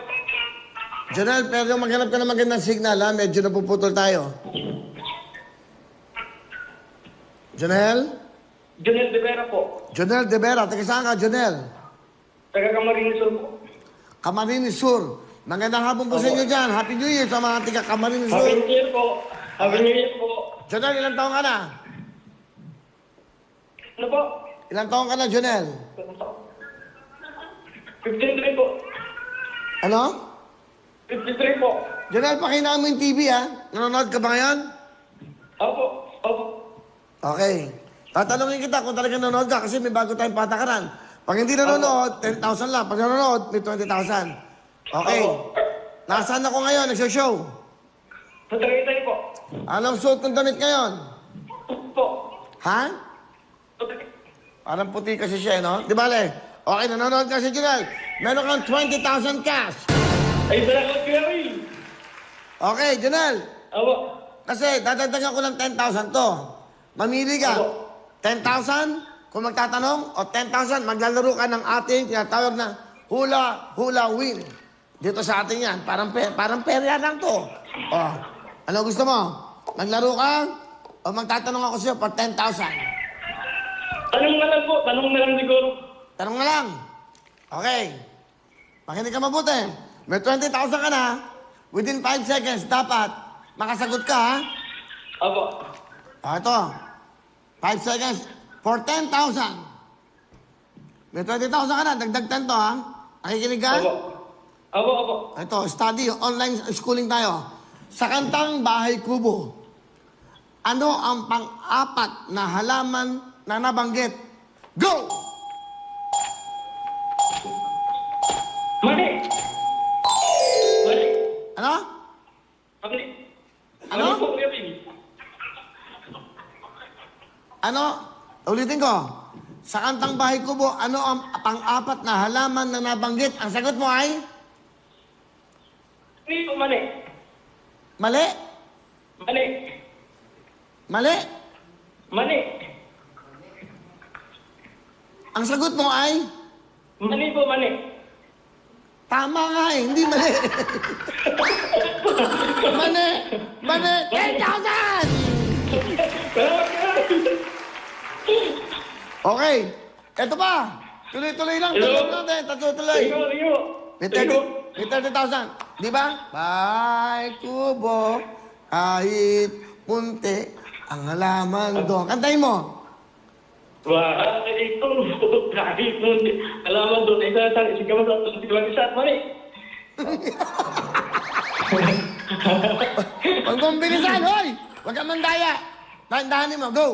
Jonel, pero maghanap ka ng magandang signal, ha? Medyo napuputol tayo. Jonel? Janet Rivera po. Jonel De Vera. Taga saan ka, Jonel? Taga Camarines Sur po. Camarines Sur. Magandang hapon po sa inyo dyan. Happy New Year sa mga taga Camarines Sur. Happy New Year po. Happy New Year po. Jonel, ilang taong ka na? Ano po? Ilang taong ka na, Jonel? 53 po. Ano? 53 po. Jonel, pakinaan mo yung TV, ha? Nanonood ka ba ngayon? Opo. Opo. Okay. Tatanungin kita kung talagang nanonood ka kasi may bago tayong patakaran. Pag hindi nanonood, 10,000 lang. Pag nanonood, may 20,000. Okay. Nasaan ako ngayon? Nagsoshow. Sa Tagaytay po. Anong suot ng damit ngayon? Po. Ha? Parang puti kasi siya, no? Di bale? Okay, nanonood ka si Junel. Meron kang 20,000 cash. Ay, salamat Kuya Will. Okay, Junel. Opo. Kasi dadagdagan ko ng 10,000 to. Mamili ka. 10,000 kung magtatanong o 10,000 maglalaro ka ng ating tinatawag na hula win. Dito sa atin yan. Parang perya lang to. O, ano gusto mo? Maglaro ka o magtatanong ako sa'yo for 10,000? Tanong na lang po. Tanong na lang siguro. Tanong na lang. Okay. Makinig ka mabuti. May 20,000 ka na. Within 5 seconds, dapat makasagot ka, ha? Opo. Ito. 5 seconds for 10,000. May 20,000 ka na. Dagdag 10 to, ha? Nakikinig ka? Opo. Opo, opo. Ito, study. Online schooling tayo. Sa kantang Bahay Kubo, ano ang pang-apat na halaman na nabanggit? Go! Mali. Mali. Ano? Mali. Ano? Mali po, Kuya Will. Ano? Ulitin ko. Sa kantang Bahay Kubo, ano ang pang-apat na halaman na nabanggit? Ang sagot mo ay? Hindi po, mali. Mali? Mali. Mali? Mali. Ang sagot mo ay? Mali po, mali. Tama nga eh, hindi mali. Mali! Mali! 10,000! Okay. Ito pa. Tuloy-tuloy lang. Tuloy natin. Tuloy-tuloy. May 30,000. Di ba? Bahay kubo, kahit punti, ang halaman doon. Kantahin mo. Bahay kubo, kahit punti. Alaman doon, isa sa isig ka sa tulang isa at mali. Pagkumbilisan, hoy! Huwag kang mandaya. Dahan-dahanin mo. Go!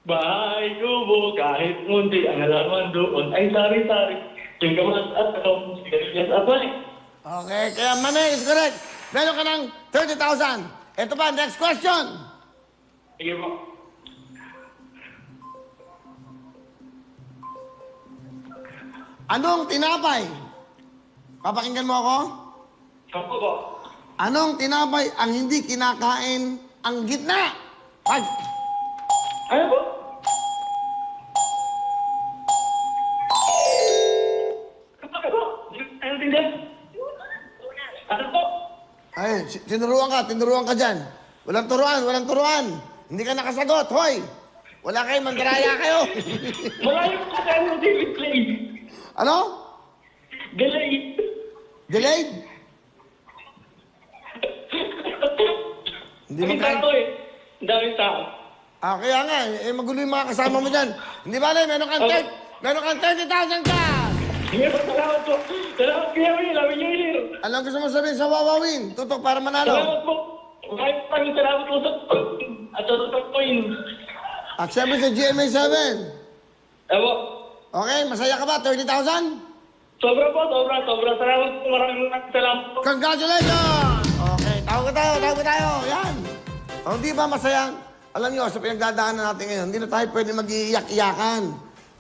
Bahay kubo, kahit munti, ang alaman doon ay sari-sari. Yung gamas at kalong, sigarilyas at mali. Okay, kaya mani is correct. Meron ka ng 30,000. Ito pa, next question. Sige po. Anong tinapay? Papakinggan mo ako? Opo po. Anong tinapay ang hindi kinakain ang gitna? Pag... Ano po? Ano po? Ano tindig? Ano po? Ay, tinuruan ka dyan. Walang turuan. Hindi ka nakasagot, hoy. Wala kayo, mandaraya kayo. Malayo po sa ano, David Clay. Ano? Galay. Delayed? Hindi mo Ang kaya. tao eh. Ang daming tao. Kaya nga, magulo yung mga kasama mo dyan. Hindi ba, meron kang 30,000 ka. Sige po, salamat po. Salamat Kuya Will. Happy New Year. Anong gusto mo sabihin sa Wawawin? Tutok para manalo. Salamat po. Maraming salamat po sa at sa tutok po yun. At syempre sa GMA7. Ewo. Okay, masaya ka ba? 30,000? Sobra po, sobra. Salamat po. Maraming salamat po. Congratulations! Okay, tawag tayo. Yan. O, di ba masaya? Alam nyo, sa pinagdadaanan natin ngayon, hindi na tayo pwede mag-iiyak-iyakan.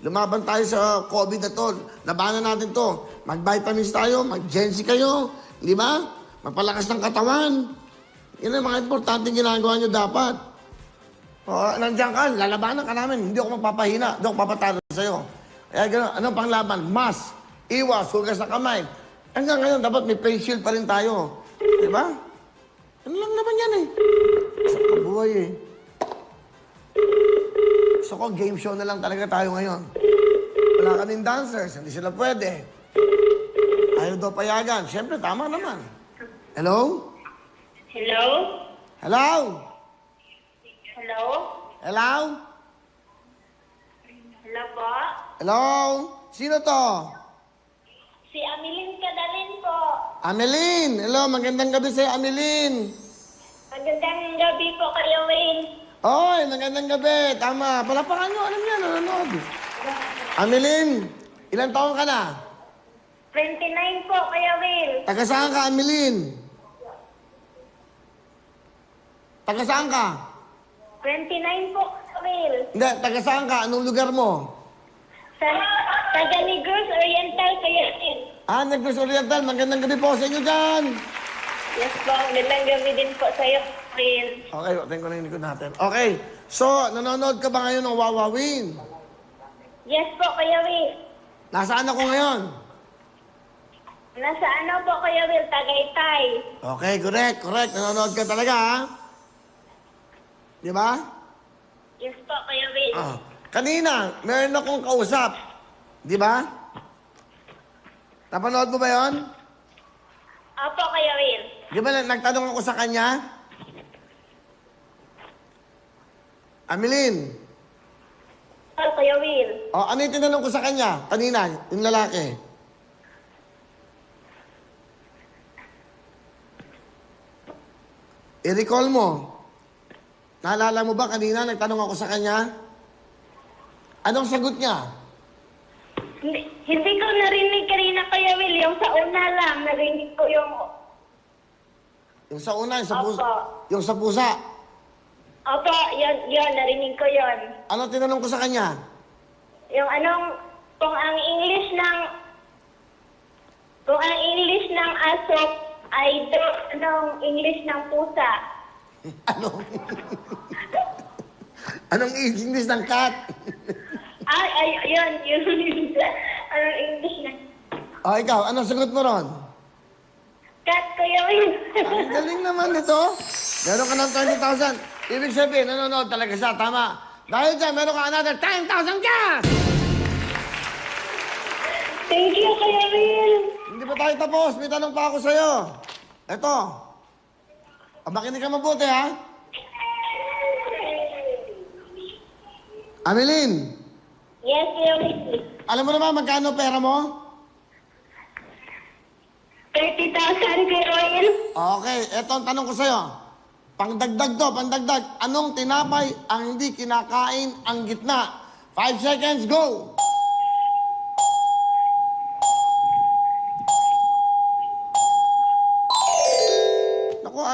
Lumaban tayo sa COVID na to. Labanan natin to. Mag-vitamins tayo, mag-Gen-Z kayo. Di ba? Magpalakas ng katawan. Yan ang mga importante ginagawa nyo dapat. O, nandiyan ka, lalabanan ka namin. Hindi ako magpapahina. Hindi ako papatalo sa'yo. Kaya gano'n, anong panglaban? Mask, iwas, hugas na kamay. Hanggang ngayon, dapat may face shield pa rin tayo. Di ba? Ano lang naman yan eh. Sa kabuhay eh. Gusto ko, game show na lang talaga tayo ngayon. Wala kaming dancers, hindi sila pwede. Ayaw daw payagan. Siyempre, tama naman. Hello? Hello? Hello? Hello? Hello? Hello po? Hello? Sino to? Si Amilin Kadalin po. Ameline! Hello, magandang gabi sa'yo, Ameline. Magandang gabi po kayo, Wayne. Oy, magandang gabi. Tama. Palapakan nyo. Alam niya, nanonood. Ameline, ilang taon ka na? 29 po, Kuya Will. Taga saan ka, Ameline? Taga saan ka? 29 po, Kuya Will. Hindi, taga saan ka? Anong lugar mo? Sa taga Negros Oriental, Kuya Will. Negros Oriental. Magandang gabi po sa inyo dyan. Yes po, magandang gabi din po sa'yo, Will. Okay, tingnan ko na yung likod natin. Okay, so, nanonood ka ba ngayon ng Wawawin? Yes po, Kuya Will. Nasaan ako ngayon? Nasa ano po, Kuya Will? Tagaytay. Okay, correct. Nanonood ka talaga, ha? Di ba? Yes po, Kuya Will. Kanina, meron akong kausap. Di ba? Napanood mo ba yon? Opo, Kuya Will. Di ba nagtanong ako sa kanya? Ameline, Opo, Kuya Will. ano yung tinanong ko sa kanya kanina, yung lalaki? I-recall mo. Naalala mo ba kanina, nagtanong ako sa kanya? Anong sagot niya? Hindi ko narinig kanina, Kuya Will. Yung sa una lang, narinig ko yung... Yung sa una, yung sa pusa. Opo. Yung sa pusa. Opo, yun, narinig ko yun. Ano tinanong ko sa kanya? Yung anong... Kung ang English ng aso ay anong English ng pusa? Ano? Anong English ng cat? Yun. Anong English ng... Ikaw, anong sagot mo ron? Cat, Kuya Will. Ang galing naman nito. Meron ka ng 20,000. Ibig sabihin, nanonood talaga siya. Tama. Dahil dyan, meron ka another 10,000 cash! Thank you, Kuya Will. Hindi pa tayo tapos. May tanong pa ako sa'yo. Eto. Makinig ka mabuti, ha? Ameline, Yes, Kuya Will. alam mo naman magkano pera mo? 30,000, Kuya Will. Okay, eto ang tanong ko sa'yo. Pangdagdag to, pangdagdag. Anong tinapay ang hindi kinakain ang gitna? 5 seconds, go!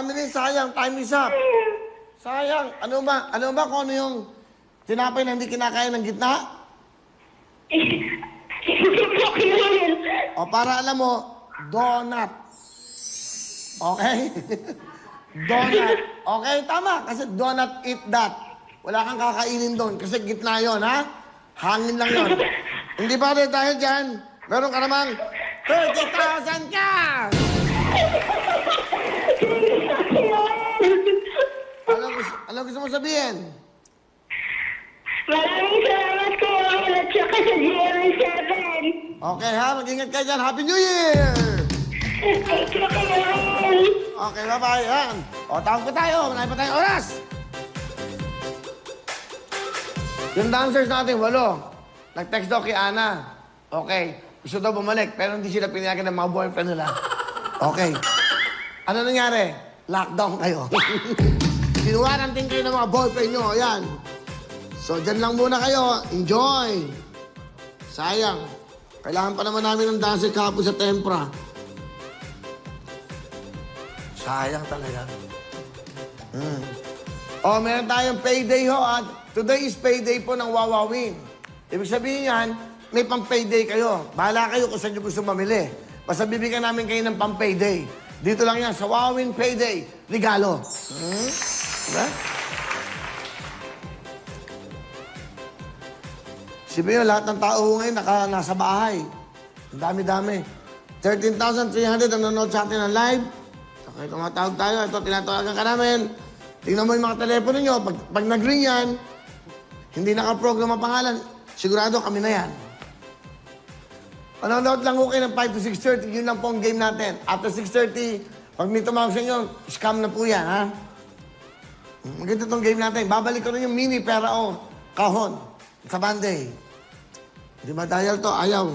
family, sayang. Time is up. Sayang. Ano ba kung ano yung tinapay na hindi kinakain ng gitna? O para alam mo, donut. Okay? Donut. Okay, tama. Kasi donut, eat that. Wala kang kakainin doon. Kasi gitna yon, ha? Hangin lang yon. Hindi ba rin dahil dyan, meron ka namang 30,000 cash! Ano gusto mo sabihin? Maraming salamat ko at saka sa GMA7. Okay ha, mag-ingat kayo dyan. Happy New Year! Thank you, Kuya Will. Okay, bye-bye. Yan. O, tawag pa tayo. Marami pa tayong oras. Yung dancers natin, 8. Nag-text daw kay Ana. Okay. Gusto daw bumalik, pero hindi sila pinayagan ng mga boyfriend nila. Okay. Ano nangyari? Lockdown kayo. Sinuwaranting kayo ng mga boyfriend nyo. Yan. So, dyan lang muna kayo. Enjoy. Sayang. Kailangan pa naman namin ng dancer kahapon sa Tempra. Sayang talaga. O, meron tayong payday ho. At today is payday po ng Wawawin. Ibig sabihin yan, may pang-payday kayo. Bahala kayo kung saan nyo gusto mamili. Basta bibigyan namin kayo ng pang-payday. Dito lang yan, sa Wawawin Payday. Regalo. Diba? Siyempre yun, lahat ng tao ngayon nasa bahay. Ang dami-dami. 13,300 ang nanonood sa atin ng live. Okay, tumatawag tayo. Ito, tinatawagan ka namin. Tingnan mo yung mga telepono nyo. Pag nag-ring yan, hindi nakaprogram ang pangalan, sigurado kami na yan. Panonood lang okay ng 5 to 6:30. Yun lang po ang game natin. After 6:30, pag may tumawag sa inyo, scam na po yan, ha? Maganda itong game natin. Babalik ko rin yung mini pera o kahon sa Monday. Di ba dahil to? Ayaw.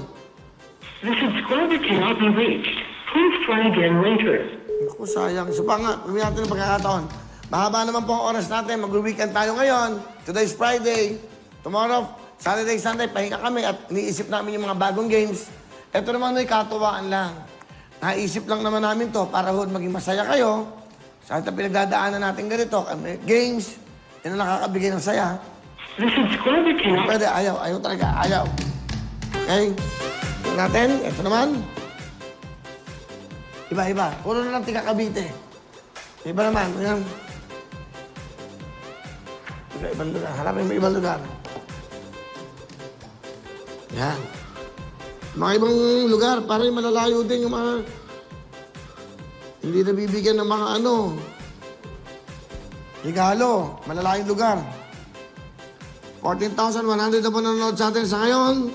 The subscriber cannot be reached. Please try again later. Naku, sayang. So pa nga, gawin natin ng pagkakataon. Mahaba naman po ang oras natin. Mag-weekend tayo ngayon. Today's Friday. Tomorrow, Saturday, Sunday, pahinga kami at iniisip namin yung mga bagong games. Ito naman ay katuwaan lang. Naisip lang naman namin to para maging masaya kayo. Sa ating pinagdadaanan natin ganito, games, yun ang nakakabigay ng saya. The subscriber cannot... Pwede, ayaw. Ayaw talaga. Ayaw. Okay? Tingnan natin. Ito naman. Iba. Puro na lang tiga Cavite. Iba naman. Ayan. Ibang lugar. Hanapin mo ibang lugar. Yan. Mga ibang lugar, parang malalayo din yung mga... Hindi nabibigyan ng mga regalo. Malalayong lugar. 14,100 na po nanonood sa atin sa ngayon.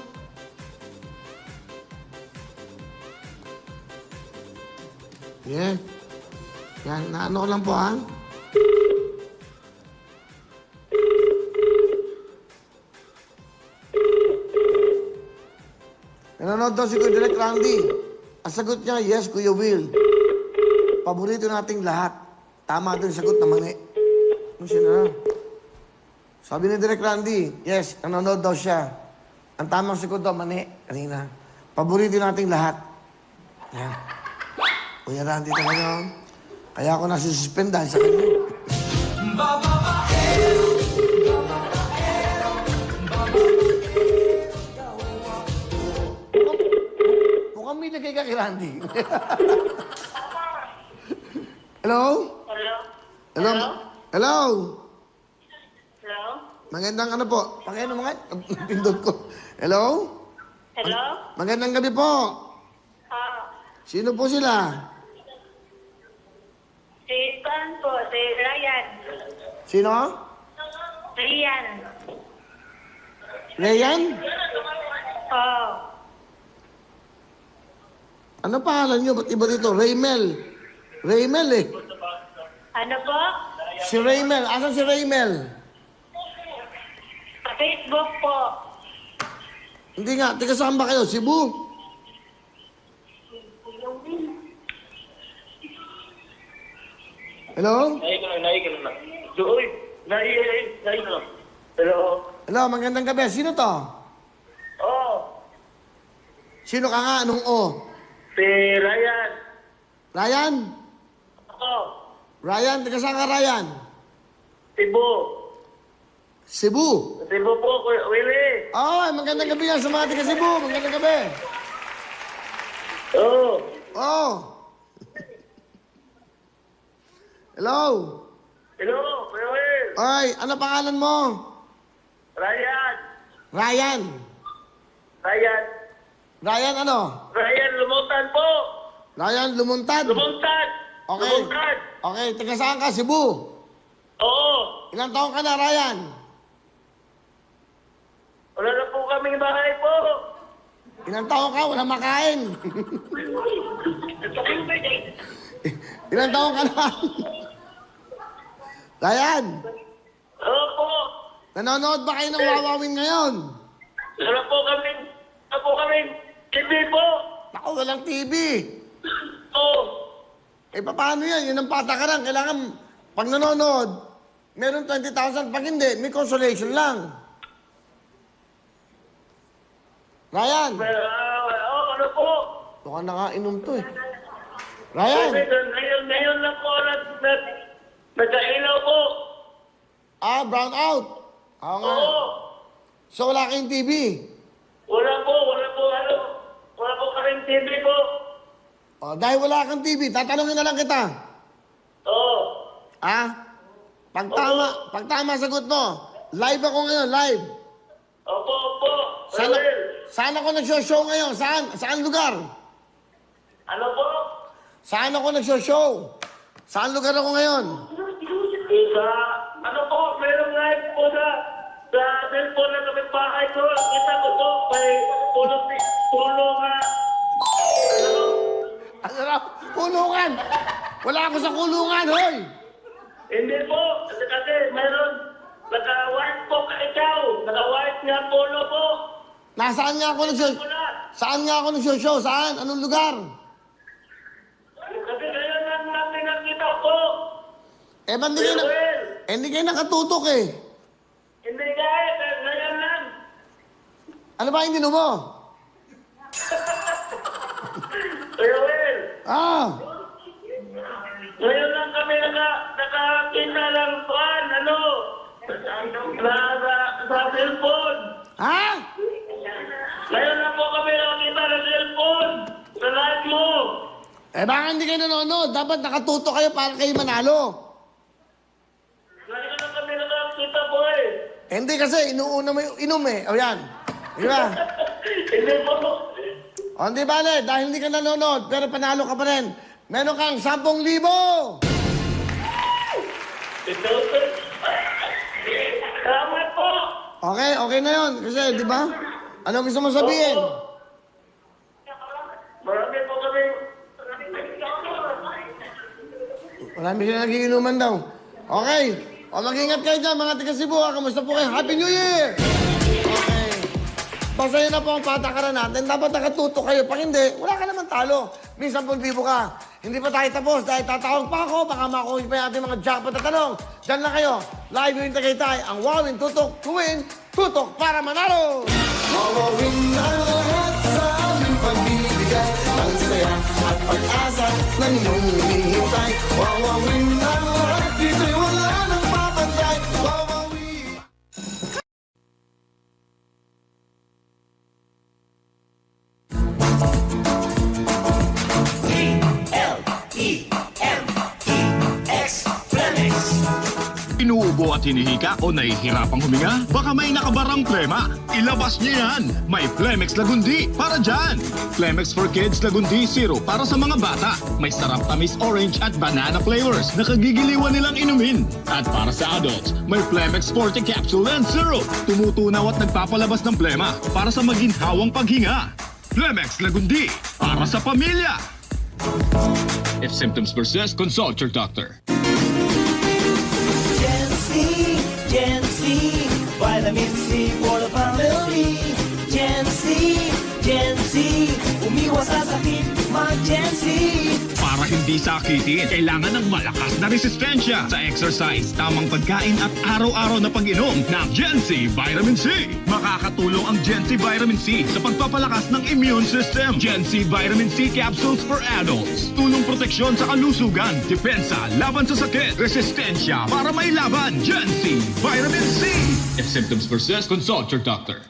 Yeah. Yan, naano ko lang po, ha? Nanonood daw si Kuya Direk Randy. Ang sagot niya, yes, Kuya Will. Paborito nating lahat. Tama doon sagot na mali. Ano siya na? Sabi ni Direk Randy, yes, nanonood daw siya. Ang tamang sagot daw, mali. Kanina. Paborito nating lahat. Yan. Kuya Randy talaga. Kaya ako nasususpend dahil sa kanya. Mukhang may lagay ka kay Randy. Hello? Hello? Hello? Hello? Hello? Magandang ano po? Pakiano mga? Pindot ko. Hello? Hello? Magandang gabi po. Sino po sila? Si Pan po, si Ryan. Sino? Ryan. Rayan? Oh. Ano pangalan nyo? Ba't iba dito? Raymel. Raymel eh. Ano po? Si Raymel. Asan si Raymel? Sa Facebook po. Hindi nga. Tiga saan ba kayo? Cebu? Hello? Naik ka na. Uy, naik ka na. Hello? Hello, magandang gabi. Sino to? Oh, Sino ka nga? Anong O? si Ryan. Ryan? Oh, Ryan, taga saan ka, Ryan? Cebu. Cebu. Cebu po, Kuya Willie. Oh, magandang gabi yan sa mga taga Cebu. Magandang gabi. Oo. Oh. Hello. Hello, Kuya Will. Oy, ano pangalan mo? Ryan. Ryan. Ryan. Ryan ano? Ryan Lumutan po. Ryan Lumuntad. Lumutan. Okay. Lumutan. Okay, taga saan ka? Cebu. Oo. Ilang taon ka na, Ryan? Wala na po kaming bahay po. Ilang taon ka? Wala makain. Ilang taon ka na? Ryan, Oo po. nanonood ba kayo ng Wawawin ngayon? Wala po kaming TV po. Ako, walang TV. Oo. Eh, paano yan? Yun ang patakaran. Kailangan, pag nanonood, meron 20,000. Pag hindi, may consolation lang. Ryan, Ano po? baka nakainom to eh. Ryan, Ngayon lang po nagkailaw po. brown out. Oo nga. Oo. So, wala kayong TV. Wala po kaming TV po. Dahil wala kang TV, tatanungin na lang kita. Oo. Pag tama sagot mo, live ako ngayon, live. Opo. Saan ako nagshow ngayon? Saan lugar? Ano po? Saan ako nagshow? Saan lugar ako ngayon? Ano po, mayroong live po sa cellphone na kapitbahay ko. Kita ko to, may pulo nga. Ano raw? Kulungan! Wala ako sa kulungan, hoy! Hindi po, kasi mayroon naka-white po ka ikaw. Naka-white nga pulo po. Nasaan nga ako nagshow? Saan nga ako nagshow? Saan? Anong lugar? Kasi ngayon lang natin nakita po. Eh, ba't hindi kayo nakatutok eh? Hindi kahit, ngayon lang. Ano ba hindi mo? Kuya Will, ngayon lang kami nakakita ng pan, sa cellphone. Ngayon lang po kami nakakita ng cellphone. Sa live mo. Eh, baka hindi kayo nanonood. Dapat nakatutok kayo para kayo manalo. Ngayon lang kami nakakita po eh. Hindi kasi, inuuna mo yung inom eh. O yan. Di ba? Hindi po. O, hindi bale, dahil hindi ka nanonood, pero panalo ka pa rin. Meron kang 10,000! Salamat po. Okay na yun. Kasi, di ba? Ano gusto mo sabihin? Marami po kami. Marami sila nagiinuman daw. Okay. O, mag-ingat kayo dyan, mga taga Cebu. Kamusta po kayo? Happy New Year! Okay. Basta yun na po ang patakaran natin. Dapat nakatuto kayo. Pag hindi, wala ka naman talo. Minsan pulbibo ka. Hindi pa tayo tapos dahil tatawag pa ako. Baka makuha pa natin mga jackpot na tanong. Diyan lang kayo. Live yung Tagaytay. Ang Wawin Tutok to win. Tutok para manalo! Wawawin ang lahat sa aming pagbibigay. Ang saya at pag-asa ng iyong hinihintay. Wawawin ang lahat. Dito'y wala nang papantay. Wawawin. Inuubo at hinihika o nahihirapang huminga? Baka may nakabarang plema. Ilabas niyo yan. May Flemex Lagundi para dyan. Flemex for Kids Lagundi Zero para sa mga bata. May sarap tamis orange at banana flavors na kagigiliwan nilang inumin. At para sa adults, may Flemex Forte Capsule and Zero. Tumutunaw at nagpapalabas ng plema para sa maginhawang paghinga. Flemex Lagundi para sa pamilya. If symptoms persist, consult your doctor. Gen Z, vitamin C for the family. Gen Z, umiwas sa sakit, mag-Gen Z. Para para hindi sakitin. Kailangan ng malakas na resistensya sa exercise, tamang pagkain at araw-araw na pag-inom ng Gen Z Vitamin C. Makakatulong ang Gen Z Vitamin C sa pagpapalakas ng immune system. Gen Z Vitamin C capsules for adults. Tulong proteksyon sa kalusugan, depensa, laban sa sakit, resistensya para may laban. Gen Z Vitamin C. If symptoms persist, consult your doctor.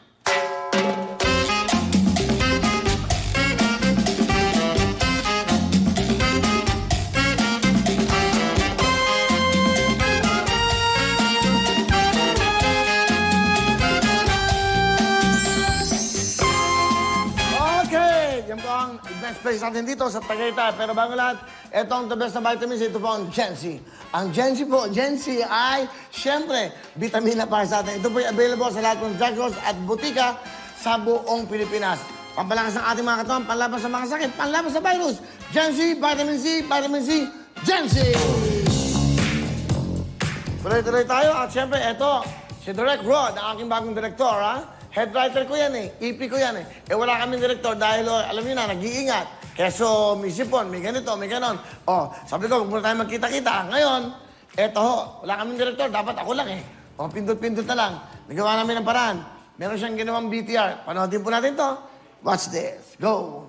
Yan po ang best place natin dito sa Tagaytay. Pero bago lahat, ito ang the best na vitamins. Ito po ang Gen Z. Ang Gen Z po, Gen Z ay, syempre, vitamina para sa atin. Ito po ay available sa lahat ng drugstores at butika sa buong Pilipinas. Pampalakas ng ating mga katawan, panlaban sa mga sakit, panlaban sa virus. Gen Z, Vitamin C, Vitamin C, Gen Z! Tuloy-tuloy tayo. At syempre, ito, si Direk Rod, ang aking bagong direktor, ha? Head writer ko yan EP ko yan wala kaming direktor dahil, alam niyo na, nag-iingat. Keso, may sipon, may ganito, may ganon. Sabi ko, huwag muna tayo magkita-kita. Ngayon, wala kaming direktor, dapat ako lang pindot-pindot na lang. Nagawa namin ng paraan. Meron siyang ginawang BTR. Panoodin po natin to. Watch this. Go!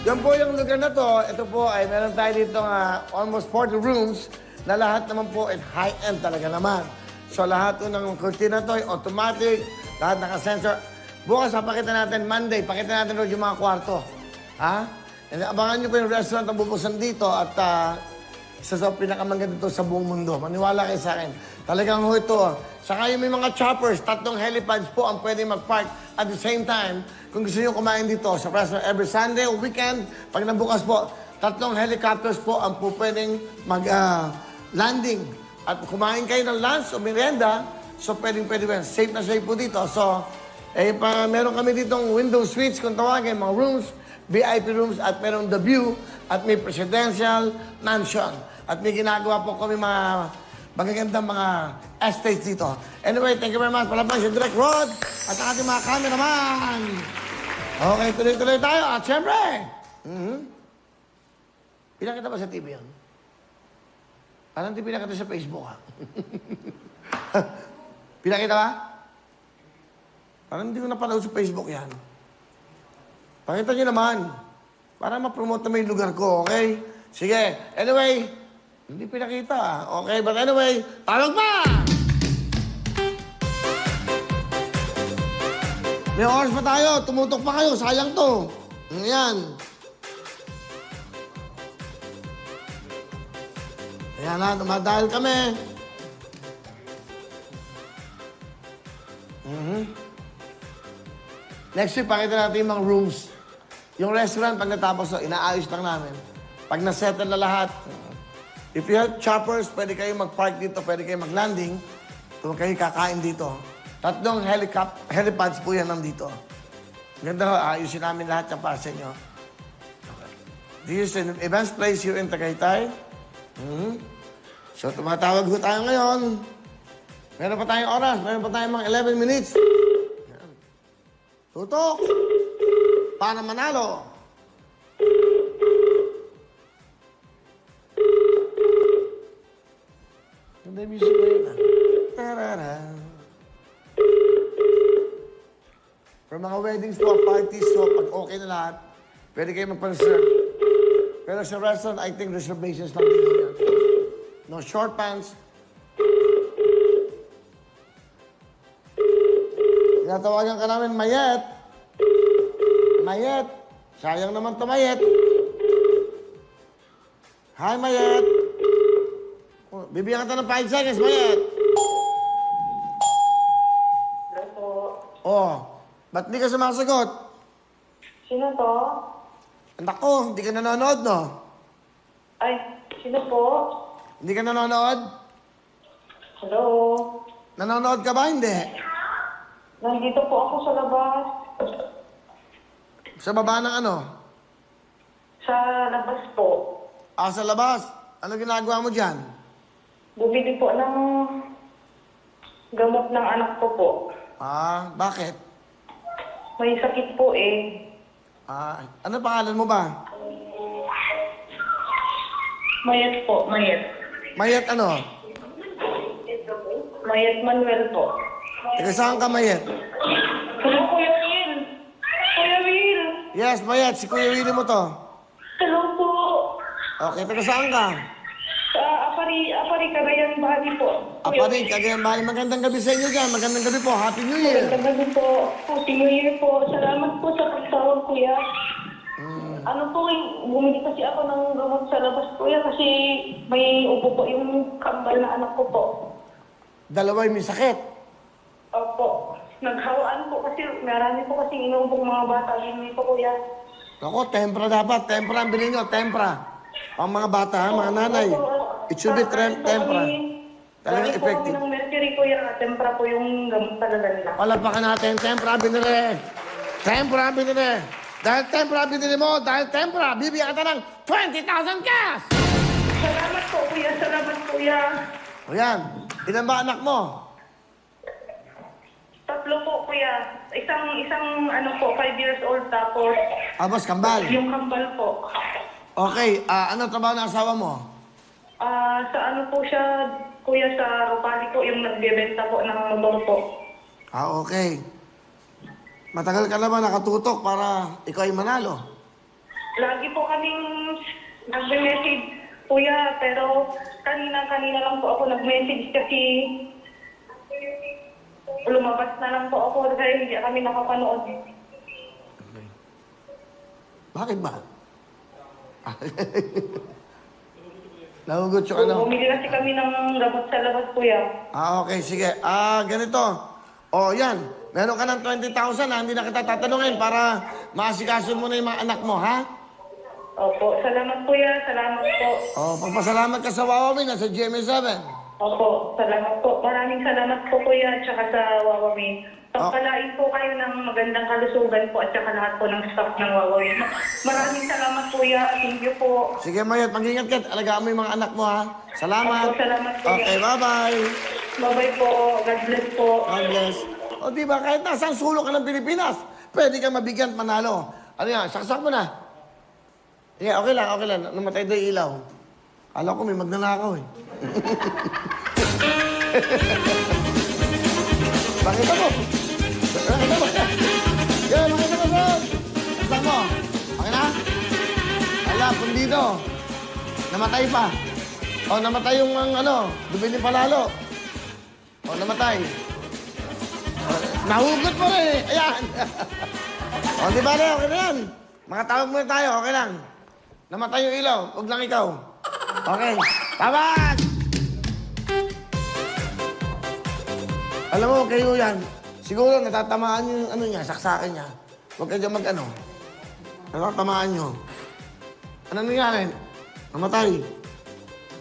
Yan po yung lugar na to. Ito po ay meron tayo dito almost 40 rooms na lahat naman po ay high-end talaga naman. So lahat po ng kurtina to ay automatic, lahat naka-sensor. Bukas pakita natin, Monday, pakita natin yung mga kwarto. Ha? And abangan nyo po yung restaurant na bubuksan dito at isa sa pinakamaganda dito sa buong mundo. Maniwala kayo sa akin. Talagang ho ito. Saka yung may mga choppers, 3 helipads po ang pwede mag-park at the same time. Kung gusto nyo kumain dito sa restaurant every Sunday o weekend, pag nabukas po, 3 helicopters po ang po pwedeng mag-landing. At kumain kayo ng lunch o merienda, so pwede ba. Safe na safe po dito. So, meron kami ditong window suites kung tawagin, mga rooms, VIP rooms, at meron the view, at may presidential mansion. At may ginagawa po kami mga magagandang mga estates dito. Anyway, thank you very much. Palabas si Direk Rod at ang ating mga cameraman. Okay, tuloy-tuloy tayo. At syempre, pinakita ba sa TV yun? Parang di pinakita sa Facebook, ha? Pinakita ba? Parang hindi ko napanood sa Facebook yan. Pakita nyo naman. Para ma-promote na may lugar ko, okay? Sige. Anyway, Hindi pinakita. Okay, but anyway, tawag pa! May oras pa tayo. Tumutok pa kayo. Sayang to. Ayan. Ayan na, dumadahil kami. Next week, pakita natin yung mga rooms. Yung restaurant, pag natapos, inaayos lang namin. Pag nasettle na lahat, if you have choppers, pwede kayo mag-park dito, pwede kayo mag-landing, kung kayo kakain dito. 3 helipads po yan nandito. Ganda ho, ayusin namin lahat yan para sa inyo. This is an events place here in Tagaytay. So, tumatawag ho tayo ngayon. Meron pa tayong oras, meron pa tayong mga 11 minutes. Yan. Tutok! Para manalo. Ganda yung music na yun. Tarara. For mga weddings po, parties, so pag okay na lahat, pwede kayo magpa-reserve. Pero sa restaurant, I think reservations lang din yan. No short pants. Tinatawagan ka namin, Mayet. Mayet. Sayang naman to, Mayet. Hi, Mayet. Oh, bibigyan ka ng 5 seconds, Mayet. Hello po. Oh, ba't di ka sumasagot? Sino to? Anak ko, hindi ka nanonood, no? Ay, sino po? Hindi ka nanonood? Hello? Nanonood ka ba? Hindi. Nandito po ako sa labas. Sa baba ng ano? Sa labas po. Ah, sa labas. Ano ginagawa mo dyan? Bumili po ng gamot ng anak ko po. Ah, bakit? May sakit po eh. Ah, ano pangalan mo ba? Mayet po, Mayet. Mayet ano? Mayet Manuel po. Taga saan ka, Mayet? Hello, Kuya Will. Kuya Will. Yes, Mayet. Si Kuya Willie mo to. Hello po. Okay, taga saan ka? Sa Apari, Cagayan Valley po. Aparig, Cagayan Valley. Magandang gabi sa inyo dyan. Magandang gabi po. Happy New Year. Magandang gabi po. Happy New Year po. Salamat po sa pagtawag, Kuya. Ano po, bumili kasi ako ng gamot sa labas, Kuya, kasi may upo po yung kambal na anak ko po. Dalawa may sakit. Opo. Naghawaan po kasi, marami po kasi inuubong mga bata. Yun po, Kuya. Ako, tempra dapat. Tempra ang bilhin nyo. Tempra. Ang mga bata, ha, mga nanay. It should be tempra. Talagang Lagi po kami effective. ng mercury, Kuya. Tempra po yung gamot talaga nila. Palapakan natin. Tempra binili. Tempra binili. Dahil tempra binili mo, dahil tempra, bibigyan kita ng 20,000 cash! Salamat po, Kuya. Salamat, Kuya. O yan. Ilan ba anak mo? 3 po, Kuya. Isang 5 years old, tapos Abos, kambal. yung kambal po. Okay, ano trabaho ng asawa mo? Sa ano po siya, Kuya, sa Rupali po, yung nagbebenta po ng motor po. Ah, okay. Matagal ka naman nakatutok para ikaw ay manalo. Lagi po kaming nag-message, Kuya, pero kanina lang po ako nag-message kasi lumabas na lang po ako dahil hindi kami nakapanood. Bakit ba? Nahugot yung ano? Bumili kasi kami ng gamot sa labas, Kuya. Ah, okay, sige. Ganito. O, yan. Meron ka ng 20,000 na hindi na kita tatanungin para maasikaso mo na yung mga anak mo, ha? Opo, salamat, Kuya. Salamat po. O, pagpasalamat ka sa Wawawi na sa GMA7. Opo, salamat po. Maraming salamat po, Kuya, at saka sa Wawawi. Pagpalain po kayo ng magandang kalusugan po at saka lahat po ng staff ng Wawawi. Maraming salamat, Kuya. Thank you po. Sige, Mayet, mag-ingat ka. Alagaan mo yung mga anak mo, ha? Salamat. Opo, salamat, Kuya. Okay, bye-bye. Bye-bye po. God bless po. God bless. O, di ba, kahit nasaan sulok ka ng Pilipinas, pwede ka mabigyan at manalo. Ano yan, saksak mo na. Yeah, okay lang, okay lang. Namatay doon yung ilaw. Kala ko may magnanakaw, eh. Pakita mo. Pakita mo. Yeah, pakita mo, bro. Saksak mo. Okay na? Ala, pundido. Namatay pa. O, namatay yung dumili palalo. O, namatay. O, nahugot mo rin eh. Ayan. O, di ba na, okay na yan. Makatawag muna tayo, okay lang. Namatay yung ilaw, huwag lang ikaw. Okay, tawag! Alam mo, kayo yan. Siguro natatamaan yung niya, saksakin niya. Huwag kayo mag-ano. Natatamaan nyo. Ano nangyari? Namatay.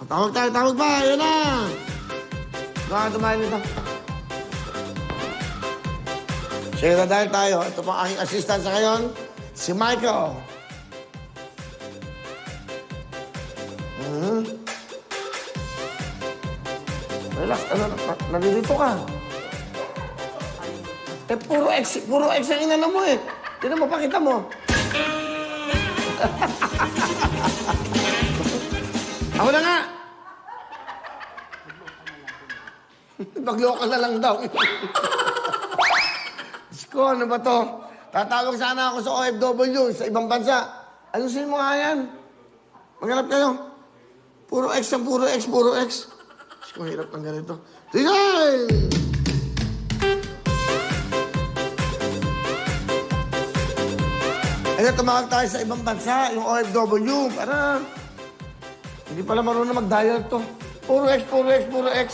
Tawag tayo, tawag ba? Ayan na! Baka tumahin nito. Sige, dahil tayo. Ito pang aking assistant sa ngayon, si Michael. Relax, nalilito ka. Puro X ang inano mo eh. Tinan mo, pakita mo. Ako na nga. Mag-local na lang daw. Diyos ko, ano ba to? Tatawag sana ako sa OFW, sa ibang bansa. Ayusin mo nga yan. Maghanap kayo. Puro X ang puro X, puro X. Diyos ko, hirap ng ganito. Tingay! Ayun, tumawag tayo sa ibang bansa, yung OFW, para hindi pala marunong mag-dial to. Puro X, puro X, puro X.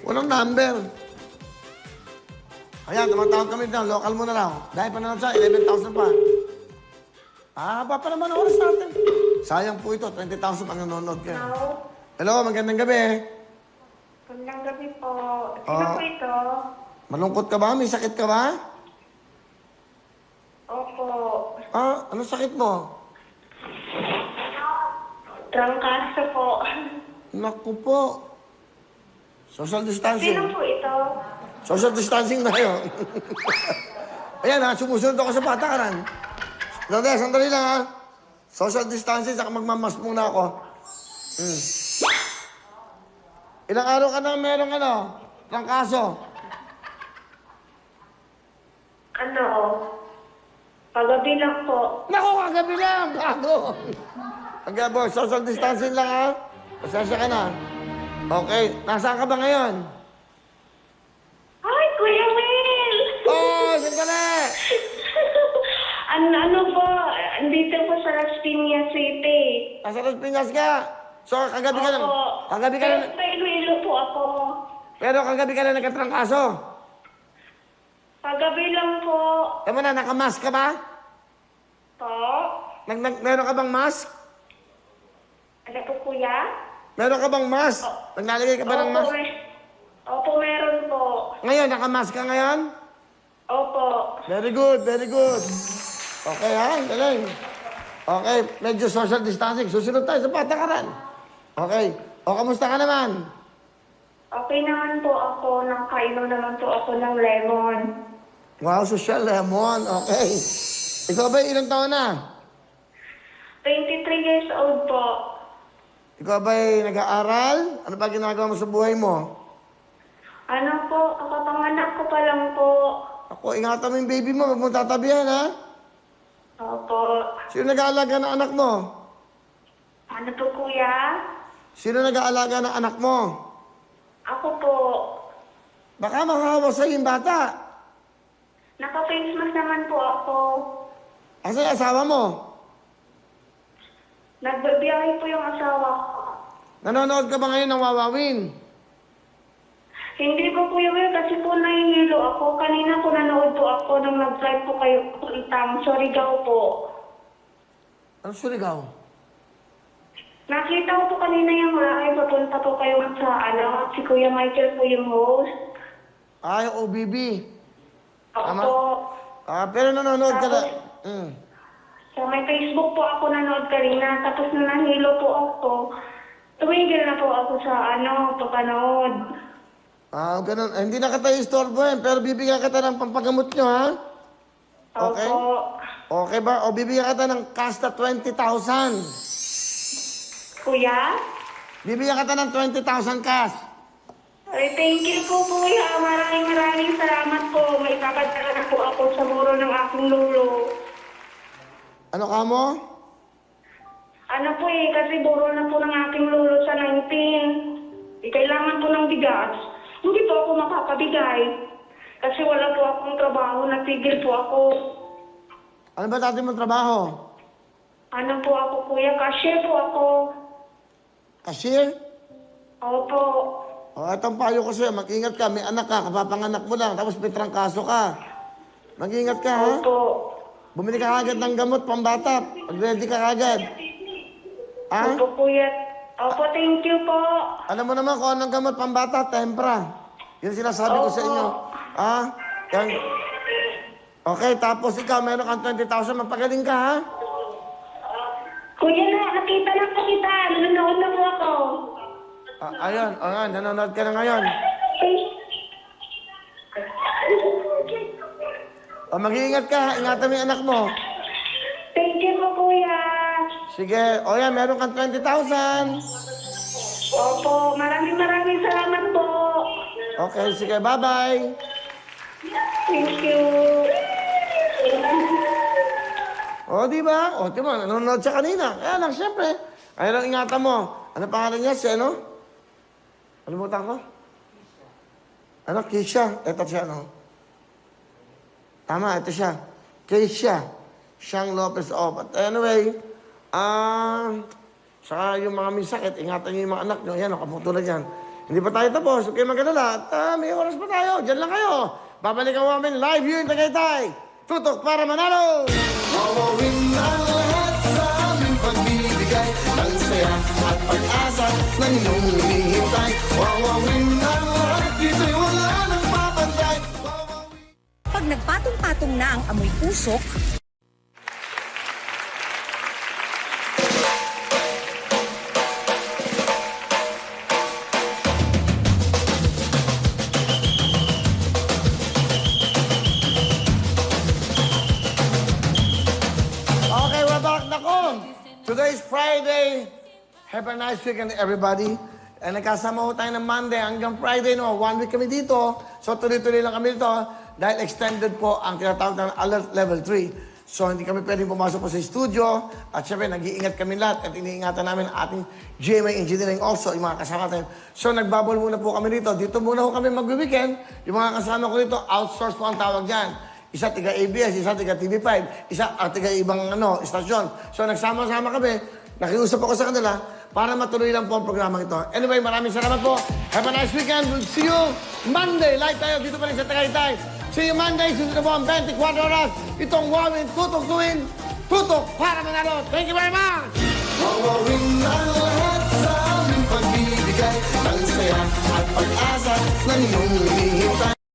Walang number. Ayan, tumatawag kami dyan. Local mo na lang. Dahil pa na lang siya, 11,000 pa. Haba pa naman oras natin. Sayang po ito, 20,000 pang nanonood kayo. Hello, magandang gabi. Magandang gabi po. Sino po ito? Malungkot ka ba? May sakit ka ba? Opo. Ano sakit mo? Trangkaso po. Naku po. Social distancing. Sino po ito? Social distancing na yun. Ayan ha, sumusunod ako sa patakaran. Sandali lang ha. Social distancing, saka magmamas muna ako. Ilang araw ka na merong trangkaso? Pagabi lang po. Naku, kagabi lang! Bago! Pagkabo, social distancing lang ha. Pasensya ka na. Okay, nasaan ka ba ngayon? Ay, Kuya Will! Oh, sandali! ano po, andito po sa Las Piñas City. Nasa Las Piñas ka? So, kagabi ka lang? Opo. Kagabi ka lang? Sa Iloilo po ako. Pero kagabi ka lang nagkatrangkaso? Pagabi lang po. Tama na, nakamask ka ba? Po? Meron ka bang mask? Ano po, Kuya? Meron ka bang mask? Naglalagay ka ba ng mask? Opo, meron po. Ngayon, nakamask ka ngayon? Opo. Very good, very good. Okay ha, galing. Okay, medyo social distancing. Susunod tayo sa patakaran. Okay. O, kamusta ka naman? Okay naman po ako. Nakainom naman po ako ng lemon. Wow, social lemon. Okay. Ikaw ba ilang taon na? 23 years old po. Ikaw ba nag-aaral? Ano ba ginagawa mo sa buhay mo? Ano po, kapapanganak ko pa lang po. Ako, ingatan mo yung baby mo. Huwag mo tatabihan, ha? Opo. Sino nag-aalaga ng anak mo? Ano po, Kuya? Sino nag-aalaga ng anak mo? Ako po. Baka makahawa sa'yo yung bata. Naka-face mask naman po ako. Asa yung asawa mo? Nagbabiyahe po yung asawa ko. Nanonood ka ba ngayon ng Wawawin? Hindi po, Kuya Will, kasi po nahihilo ako. Kanina po nanood po ako nung nag-drive po kayo puntang Surigao po. Ano Surigao? Nakita ko po kanina yung lahat. Papunta po kayo sa si Kuya Michael po yung host. Yung OBB. Tama? Opo. Pero nanonood ka na. Sa may Facebook po ako nanood kanina. Tapos nung nahilo po ako, tumigil na po ako sa papanood. Ganun. Hindi na kita istorbohin, pero bibigyan kita ng pampagamot nyo, ha? Okay? Opo. Okay ba? O bibigyan kita ng cash na 20,000. Kuya? Bibigyan kita ng 20,000 cash. Ay, thank you po, Kuya. Maraming salamat po. May papadala na po ako sa muro ng aking lolo. Ano ka mo? Ano po eh, kasi burol na po ng aking lolo sa 19. Kailangan po ng bigas. Hindi po ako makakabigay. Kasi wala po akong trabaho, natigil po ako. Ano ba dati mong trabaho? Ano po ako, kuya? Cashier po ako. Cashier? Opo. O, itong payo ko sa'yo, mag-ingat ka. May anak ka, kapapanganak mo lang, tapos may trangkaso ka. Mag-ingat ka, ha? Opo. Bumili ka agad ng gamot, pambata. Mag-ready ka agad. Ha? Opo, kuya. Opo, thank you po. Alam mo naman kung anong gamot pambata, tempra. Yun sinasabi ko sa inyo. Ha? Yan. Okay, tapos ikaw, meron kang 20,000, magpagaling ka, ha? Kuya na, nakita na po kita. Nanonood na po ako. Ayun, nanonood ka na ngayon. O, mag-iingat ka, ha? Ingatan mo yung anak mo. Thank you po, kuya. Sige, o yan, meron kang 20,000. Opo, maraming salamat po. Okay, sige, bye-bye. Thank you. O, di ba? O, di ba? Nanonood siya kanina. Kaya lang, siyempre. Kaya lang ingatan mo. Ano pangalan niya? Si ano? Kalimutan ko? Ano? Keisha. Ito siya, no? Tama, ito siya. Keisha. Siyang Lopez. O, but anyway, saka yung mga may sakit, ingatan niyo yung mga anak niyo. Yan, kaputulad yan. Hindi pa tayo tapos. Okay, magkadala. At may oras pa tayo. Diyan lang kayo. Babalikan mo namin live here in Tagaytay. Tutok para manalo! Wawawin ang lahat sa aming pagbibigay ng saya at pag-asa na inyong hinihintay. Wawawin ang lahat, dito'y wala nang papantay. Pag nagpatong-patong na ang amoy usok, Okay, we're back. Nako, today is Friday. Have a nice weekend, everybody. Nagkasama ho tayo ng Monday hanggang Friday, no? 1 week kami dito. So, tuloy-tuloy lang kami dito dahil extended po ang tinatawag ng Alert Level 3. So, hindi kami pwedeng pumasok po sa studio. At syempre, nag-iingat kami lahat at iniingatan namin ang ating GMA Engineering also, yung mga kasama natin. So, nagbabol muna po kami dito. Dito muna ho kami mag-weekend. Yung mga kasama ko dito, outsource po ang tawag dyan. Isa tiga ABS, isa tiga TV5, isa tiga ibang istasyon. So nagsama-sama kami, nakiusap ako sa kanila para matuloy lang po ang programa ito. Anyway, maraming salamat po. Have a nice weekend. We'll see you Monday. Live tayo dito pa rin sa Tagaytay. See you Monday. Susunod na po ang 24 oras. Itong Wawin Tutok Tuwin. Tutok para manalo. Thank you very much. Wawawin ang lahat sa aming pagbibigay ng saya at pag-asa na inyong hinihintay.